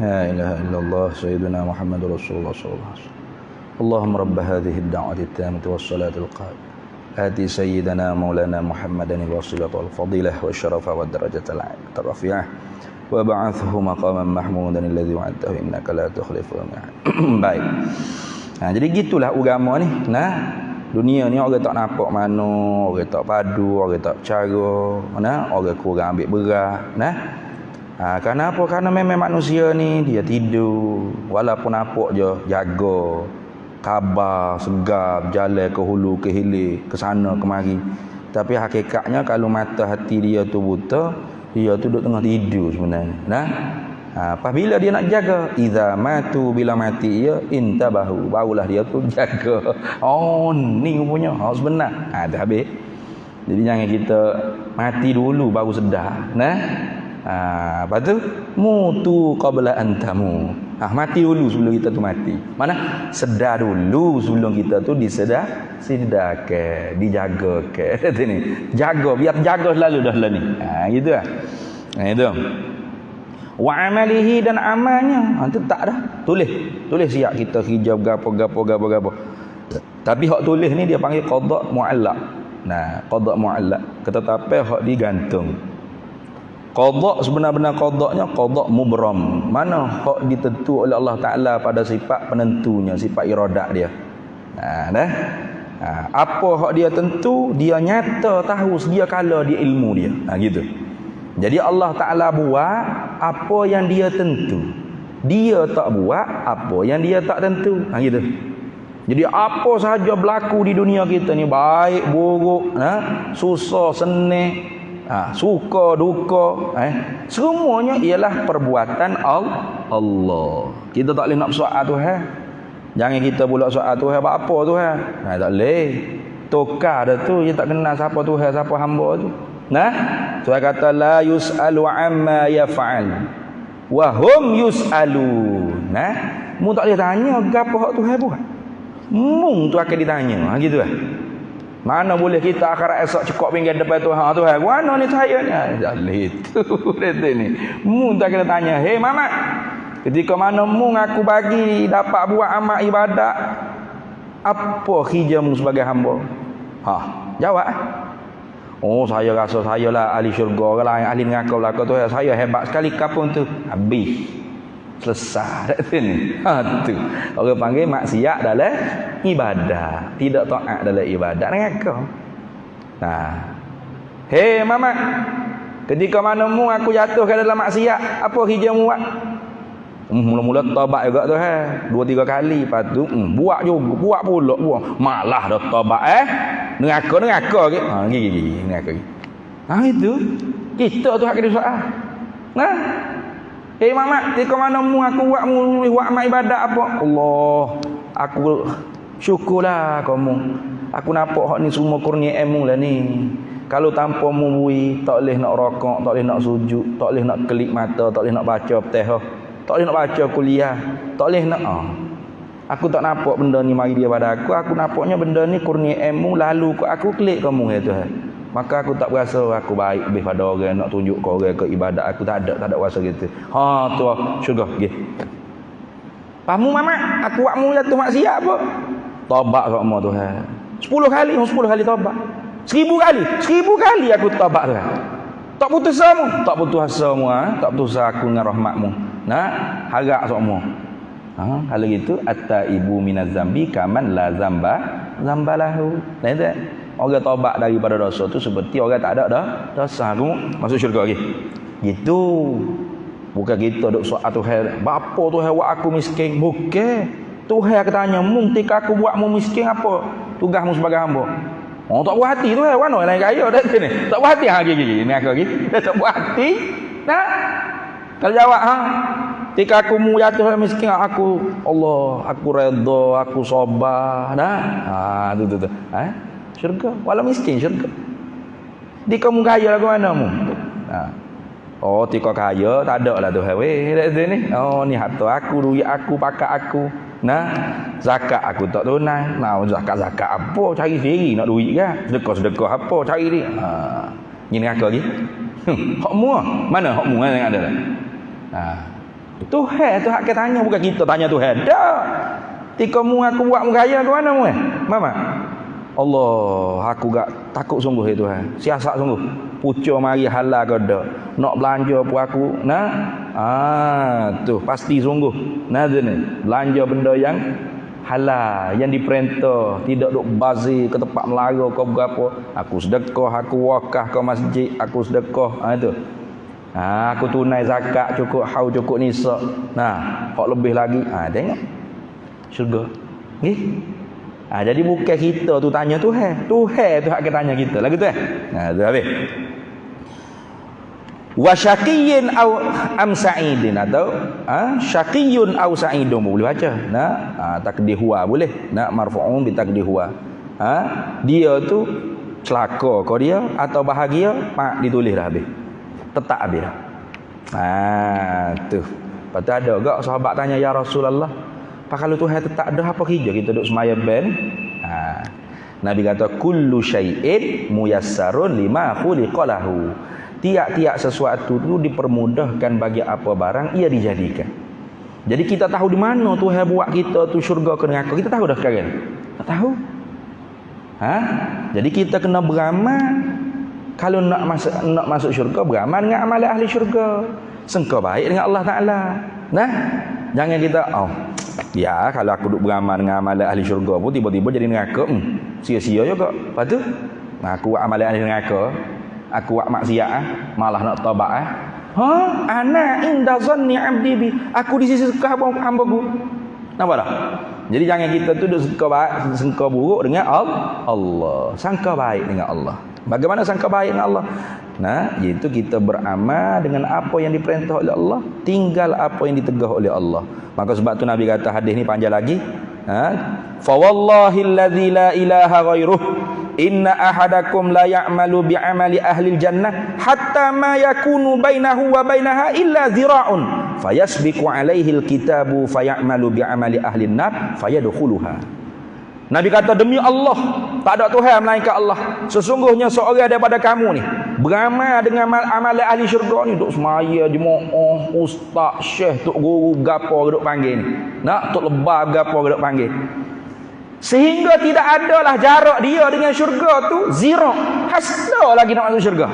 La ilaha illallah sayyiduna Muhammadur Rasulullah sallallahu alaihi wasallam. Allahumma rabb hadhihi ad-da'wati at-tammati was-salati al-qa'imah. آتي سيدنا مولانا محمدا الوسيلة والفضيلة والشرف والدرجة الرفيعة وابعثه مقاما محمودا الذي وعدته إنك لا تخلف الميعاد. Baik. Nah, jadi gitulah agama ni. Nah, dunia ni orang tak nampak mana, orang tak padu, orang tak cara, nah, orang kurang ambil berat, nah. Kenapa? Karena memang manusia ni dia tidur, walaupun nampak je jaga, khabar, segap, jalan ke hulu ke hilir, ke sana kemari. Tapi hakikatnya kalau mata hati dia tu buta, dia tu duduk tengah tidur sebenarnya. Nah, apabila dia nak jaga, idza matu, bila mati ia intabahu, barulah dia tu jaga. Oh, ni rupanya, oh sebenar. Dah habis. Jadi jangan kita mati dulu baru sedar. Nah, apa tu? Mutu qabla antamu. Mati dulu sebelum kita tu mati. Mana? Sedar dulu sebelum kita tu sedarkan, dijagakan. Ni. Jaga, biar jaga selalu dah lah ni. Gitu lah. Itu. Wa amalihi, dan amalnya. Itu tak dah. Tulis siap kita hijab gapo. Tapi hak tulis ni dia panggil qada' mu'allaq. Nah, qada' mu'allaq. Tetapi hak digantung. Qada' sebenar-benar qada'nya qada' mubram. Mana hak ditentu oleh Allah Ta'ala pada sifat penentunya, sifat iradat dia. Apa hak dia tentu, dia nyata tahu sedia kala dia ilmu dia. Gitu. Jadi Allah Ta'ala buat apa yang dia tentu. Dia tak buat apa yang dia tak tentu. Gitu. Jadi apa sahaja berlaku di dunia kita ni, baik buruk, susah senang, suka duka, semuanya ialah perbuatan Allah. Kita tak boleh nak soal Tuhan. Jangan kita pula soal Tuhan apa Tuhan. Tak boleh. Tukar dah tu, dia tak kenal siapa Tuhan, siapa hamba tu. Tuhan kata la yus'alu amma yaf'al wa hum yus'alun. Mu tak boleh tanya gapo hak Tuhan buat. Mu tu akan ditanya. Gitu lah. Mana boleh kita akhirat esok cekok pinggir depan Tuhan. Tuhan, mana ni saya ni? Itu ni. Mu tak kena tanya. Hei Mamat, ketika mana mu aku bagi dapat buat amal ibadat, apa kerjamu sebagai hamba? Jawab. Oh, saya rasa saya lah ahli syurga lah, ahli neraka belaka tu. Saya hebat sekali kapun tu. Habis. Selesai dah tu ni. Tu. Orang panggil maksiat dalam ibadat, tidak taat dalam ibadat neraka. Hei Mamat, ketika mana mu aku jatuh ke dalam maksiat, apa kerjamu buat? Mula-mula taubat juga tu 2-3 kali, lepas tu buat juga, buat pula buat. Malah dah taubat neraka ke. Gigi neraka. Itu kita tu hak kena soal. Hei Mamat, ketika mana mu aku buat amal ibadat apa? Allah, aku syukurlah kamu. Aku nampak hak ni semua kurnia ilmu lah ni. Kalau tanpa mu bui, tak boleh nak rokok, tak boleh nak sujud, tak boleh nak kelip mata, tak boleh nak baca Fatihah, tak boleh nak baca kuliah, tak boleh nak aku tak nampak benda ni mari dia pada aku. Aku nampaknya benda ni kurnia ilmu, lalu aku klik kamu ya Tuhan. Maka aku tak berasa aku baik lebih pada orang nak tunjuk ke orang ke ibadat. Aku tak ada rasa gitu. Tu syurga pergi. Pamu Mamat, aku buat mula tu maksiat apa? Taubat kat mu Tuhan. 10 kali taubat. 1000 kali aku taubat Tuhan. Tak putus asa mu, tak putus asa aku dengan rahmat-Mu. Nah, harap semua. Kalau gitu at-taibu minaz zambi kaman la zambalahu. Nah, itu orang taubat daripada dosa tu seperti orang tak ada dah dosa. Aku masuk syurga lagi. Gitu. Bukan kita duk soal Tuhan, bapa Tuhan buat aku miskin? Bukan. Tuhan aku tanya, mung tika aku buatmu miskin apa? Tugasmu sebagai hamba. Oh, tak buat hati Tuhan, mana lain kaya dah sini. Tak buat hati gini ni aku lagi. Tak buat hati. Nah. Kalau jawab tika aku mu jatuh miskin aku Allah, aku redha, aku sabar. Nah. Tu. Syurga, walau miskin syurga. Di kamu kaya lagu mana mu? Oh, tika kaya tak ada lah Tuhan weh ni. Oh, ni harta aku, duit aku, pakat aku. Nah, zakat aku tak tunai. Nah, zakat apa? Cari sendiri nak duit kan? Sedekah apa? Cari dia. Ni aku lagi. Hokmu mana hokmu yang ada dah. Tuhan tu hak kita tanya, bukan kita tanya Tuhan. Dah. Tika mu aku buat mu kaya ke mana mu? Mama. Allah, aku gak takut sungguh ya Tuhan. Siasat sungguh. Pucuk mari halal ke dak. Nak belanja pun aku. Tu pasti sungguh. Ni. Belanja benda yang halal, yang diperintah, tidak duk bazir ke tempat melara ke berapa. Aku sedekah, aku wakaf ke masjid, aku sedekah. Itu. Aku tunai zakat cukup haul cukup nisab. Hak lebih lagi. Tengok. Syurga. Nggih. Jadi bukan kita tu tanya Tuhan. Tuhan tu hak kita tanya kita. Lagu tu tu habis. Wa syaqiyyin au am sa'idin atau syaqiyun au sa'idun boleh baca. Takdir huwa boleh. Marfu'un bi takdir huwa. Dia tu celaka kau dia atau bahagia, ditulis dah habis. Tetap habis dah. Tu. Lepas tu ada gak sahabat tanya ya Rasulullah, kalau Tuhan tetap ada apa kerja kita duduk semaya ben? Nabi kata kullu syai'in muyassarun lima khuliqa lahu. Tiap-tiap sesuatu itu dipermudahkan bagi apa barang ia dijadikan. Jadi kita tahu di mana Tuhan buat kita tu syurga ke neraka. Kita tahu dah sekarang. Tak tahu. Jadi kita kena beramal. Kalau nak masuk syurga, beramal dengan amalan ahli syurga. Sengkau baik dengan Allah Ta'ala. Jangan kita ya kalau aku duk beramal dengan amalan ahli syurga pun tiba-tiba jadi neraka, sia-sia juga. Lepas tu aku buat amalan ahli neraka, aku buat maksiat malah nak taubat ana inda zanni abdi bi, aku di sisi suka hamba-ku. Nampak tak? Jadi jangan kita tu duk sangka buruk dengan Allah. Sangka baik dengan Allah. Bagaimana sangka baik dengan Allah? Iaitu kita beramal dengan apa yang diperintah oleh Allah, tinggal apa yang ditegah oleh Allah. Maka sebab tu Nabi kata, hadis ni panjang lagi. Fa wallahi allazi la ilaha ghairuh inna ahadakum la ya'malu bi'amali ahli jannah hatta ma yakunu bainahu wa bainaha illa zira'un fayasbiqu alaihi alkitabu fayamalu bi'amali ahli an-nar fayadkhuluha. Nabi kata, demi Allah, tak ada Tuhan melainkan Allah. Sesungguhnya seorang daripada kamu ni beramal dengan amalan ahli syurga ni, duk semaya jemaah, ustaz, syekh, tok guru gapo duk panggil ni. Tok lebah gapo duk panggil. Sehingga tidak adalah jarak dia dengan syurga tu zero. Hasda lagi nak masuk syurga.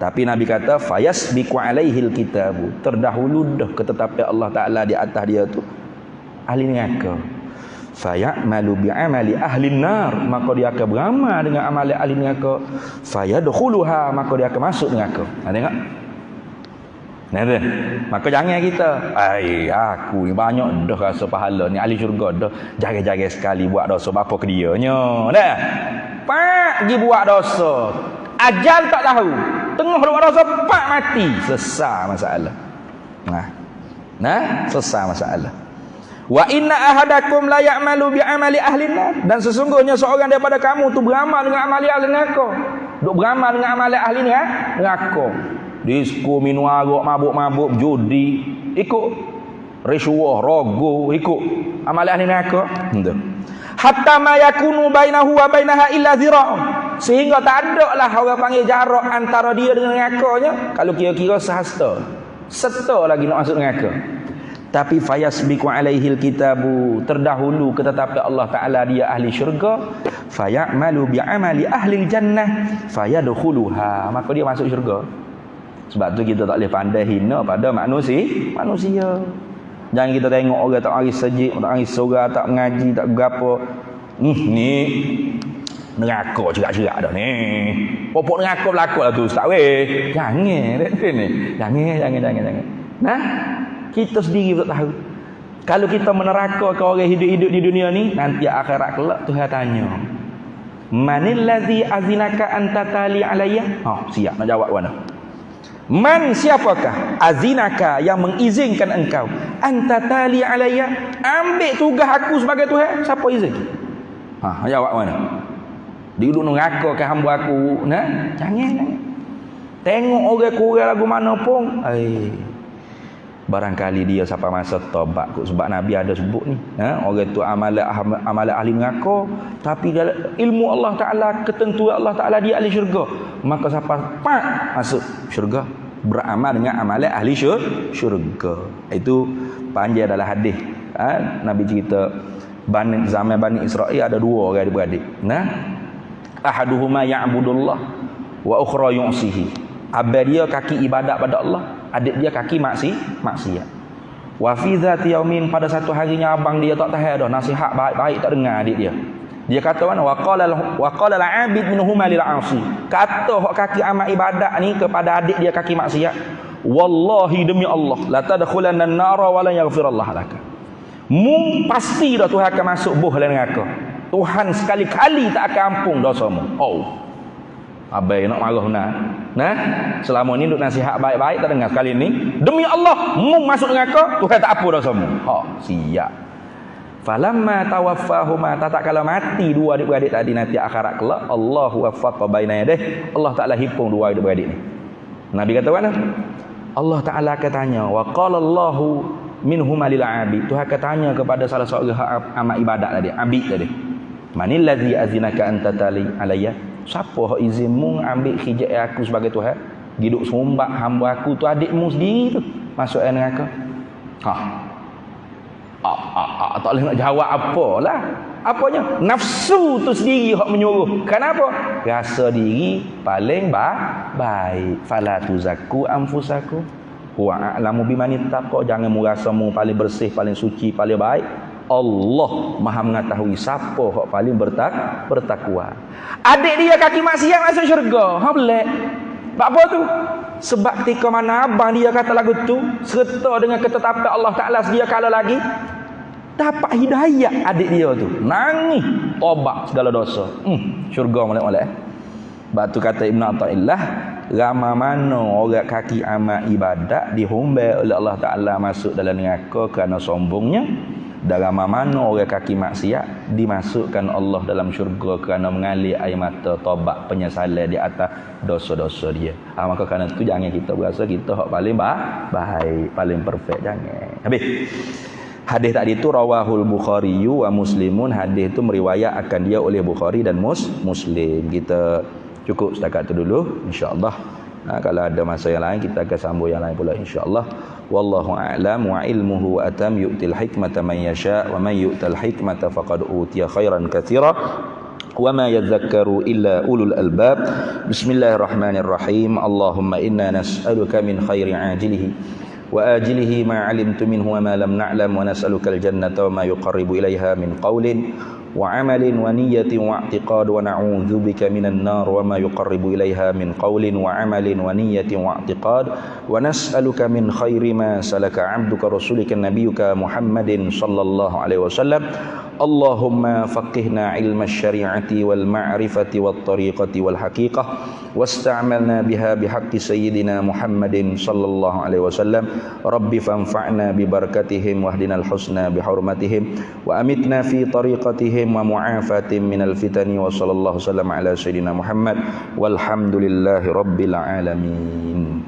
Tapi Nabi kata fayasbiqu alaihil kitabu. Terdahulu dah ketetapan Allah Ta'ala di atas dia tu ahli neraka. Fayamalu bi'amali ahli nar, maka dia akan beramal dengan amalan ahli neraka. Fayadkhuluha, maka dia akan masuk neraka. Tengok. Maka jangan kita aku ni banyak dah rasa pahala ni ahli syurga dah jaga-jaga sekali buat dosa apa ke dianya dah. Pergi buat dosa. Ajal tak tahu. Tengah buat dosa mati. Selesai masalah. Selesai masalah. Wa inna ahadakum la ya'malu bi'amali ahli nar, dan sesungguhnya seorang daripada kamu tu beramal dengan amali ahli neraka. Duk beramal dengan amali ahli neraka. Disko, minum arak, mabuk-mabuk, judi, ikut risuah, rogo, ikut amali ahli neraka. Hatta ma yakunu bainahu wa bainaha illa zira'un, sehingga tak ada lah orang panggil jarak antara dia dengan nerakanya. Kalau kira-kira sehasta lagi nak masuk neraka. Tapi fayasbiqu alaihil kitabu, terdahulu ketetapan Allah Ta'ala dia ahli syurga. Fayamalu bi'amali ahli jannah fayadkhuluha, maka dia masuk syurga. Sebab tu kita tak boleh pandai hina pada manusia. Jangan kita tengok orang tak hari sejik, tak hari surah, tak mengaji, tak berapa. Ni neraka cerak-cerak dah ni. Popok neraka berlaku lah tu ustaz weh. Jangan ni. Jangan. Nah, kita sendiri tak tahu. Kalau kita meneraka ke orang hidup-hidup di dunia ni, nanti akhirat kelak Tuhan tanya, manil ladzi azinaka anta tali alayya? Siap nak jawab mana? Man, siapakah azinaka yang mengizinkan engkau anta tali alayya, ambil tugas aku sebagai Tuhan? Siapa izin? Jawab mana? Dia duduk neraka ke hamba aku? Nah, jangan. Tengok orang kurang lagu mana pun. Barangkali dia sampai masa taubat kot. Sebab Nabi ada sebut ni, orang tu amalan ahli neraka, tapi ilmu Allah Ta'ala, ketentuan Allah Ta'ala dia ahli syurga. Maka sampai masuk syurga, beramal dengan amalan ahli syurga. Itu panjang dalam hadis. Nabi cerita zaman Bani Israel ada dua orang adik-beradik. Ahaduhuma ya'budullah wa ukhra yu'sihi. Abang dia kaki ibadat pada Allah, adik dia kaki maksiat. Wa fi dzati yaumin, pada satu harinya abang dia tak tahan dah nasihat baik-baik tak dengar adik dia. Dia kata mana? Wa qala al-'abid minhuma lil 'asi. Kata hak kaki amal ibadat ni kepada adik dia kaki maksiat, wallahi demi Allah, la tadkhulanna an-nara wa la yaghfirullah laka. Pasti dah Tuhan akan masuk dalam neraka. Tuhan sekali-kali tak akan ampun dosamu. Abai nak marah nah. Selama ni duk nasihat baik-baik tak dengar, sekali ni demi Allah masuk neraka, Tuhan tak apa dosamu. Siap. Falamma tawaffahuma, tak kala mati dua adik-beradik tadi nanti akhirat kelak, Allahu waffaqa baina yadayh, Allah Taala hipung dua adik-beradik ni. Nabi kata mana? Allah Taala akan tanya, wa qala Allahu minhuma lil 'abid. Tuhan akan tanya kepada salah seorang amal ibadat tadi, abid tadi. Manil ladzi azinaka anta tali alayya? Siapa hak izinmu ambil hijab aku sebagai Tuhan? Hidup sumbak hamba aku tu adikmu sendiri tu masuk neraka. Tak boleh nak jawab apalah. Apanya? Nafsu tu sendiri hak menyuruh. Kenapa? Rasa diri paling baik. Fala tuzakku anfusakum wa a'lamu biman ittaqa. Jangan merasamu paling bersih, paling suci, paling baik. Allah Maha mengetahui siapa hak paling bertakwa. Adik dia kaki maksiat masuk syurga. Boleh. Sebab apa tu? Sebab ketika mana abang dia kata lagu tu serta dengan ketetapan Allah Ta'ala sedia kala lagi, dapat hidayah adik dia tu, nangis tobat segala dosa, syurga molek-molek. Sebab tu kata Ibn Athaillah, ramai mana orang kaki amal ibadat dihumbai oleh Allah Ta'ala masuk dalam neraka kerana sombongnya, dan ramai mana orang kaki maksiat dimasukkan Allah dalam syurga kerana mengalir air mata tobat penyesalan di atas dosa-dosa dia. Maka kerana itu jangan kita berasa kita hak paling baik, paling perfect, jangan. Habis. Hadis tadi itu rawahul Bukhari wa Muslimun. Hadis itu meriwayat akan dia oleh Bukhari dan Muslim. Kita cukup setakat itu dulu, insya-Allah. Kalau ada masa yang lain kita akan sambung yang lain pula, insya-Allah. Wallahu a'lam wa ilmuhu atam yu'til hikmata man yasha wa man yu'tal hikmata faqad utiya khairan katsira wa ma yadhakkaru illa ulul albab. Bismillahirrahmanirrahim. Allahumma inna nas'aluka min khairi ajilihi wa ajilihi ma 'alimtu minhu wa ma lam na'lam wa nas'aluka al-jannata wa ma yuqarribu ilaiha min qawlin wa 'amalin wa niyyatin wa i'tiqad wa na'udzubika minan nar wa ma yuqarribu ilaiha min qawlin wa 'amalin wa niyyatin wa i'tiqad wa nas'aluka min khairi ma salaka 'abduka rasulika nabiyyuka Muhammadin sallallahu alaihi wasallam. Allahumma faqihna 'ilma asy-syari'ati wal ma'rifati wat tariqati wal haqiqah wasta'malna biha bihaqqi sayyidina Muhammadin sallallahu alaihi wasallam. Rabbi fanfa'na bi barakatihim wahdinal husna bi hurmatihim wa amitna fi tariqatihim wa mu'afatin minal fitani wa sallallahu sallam ala sayyidina Muhammad walhamdulillahi rabbil alamin.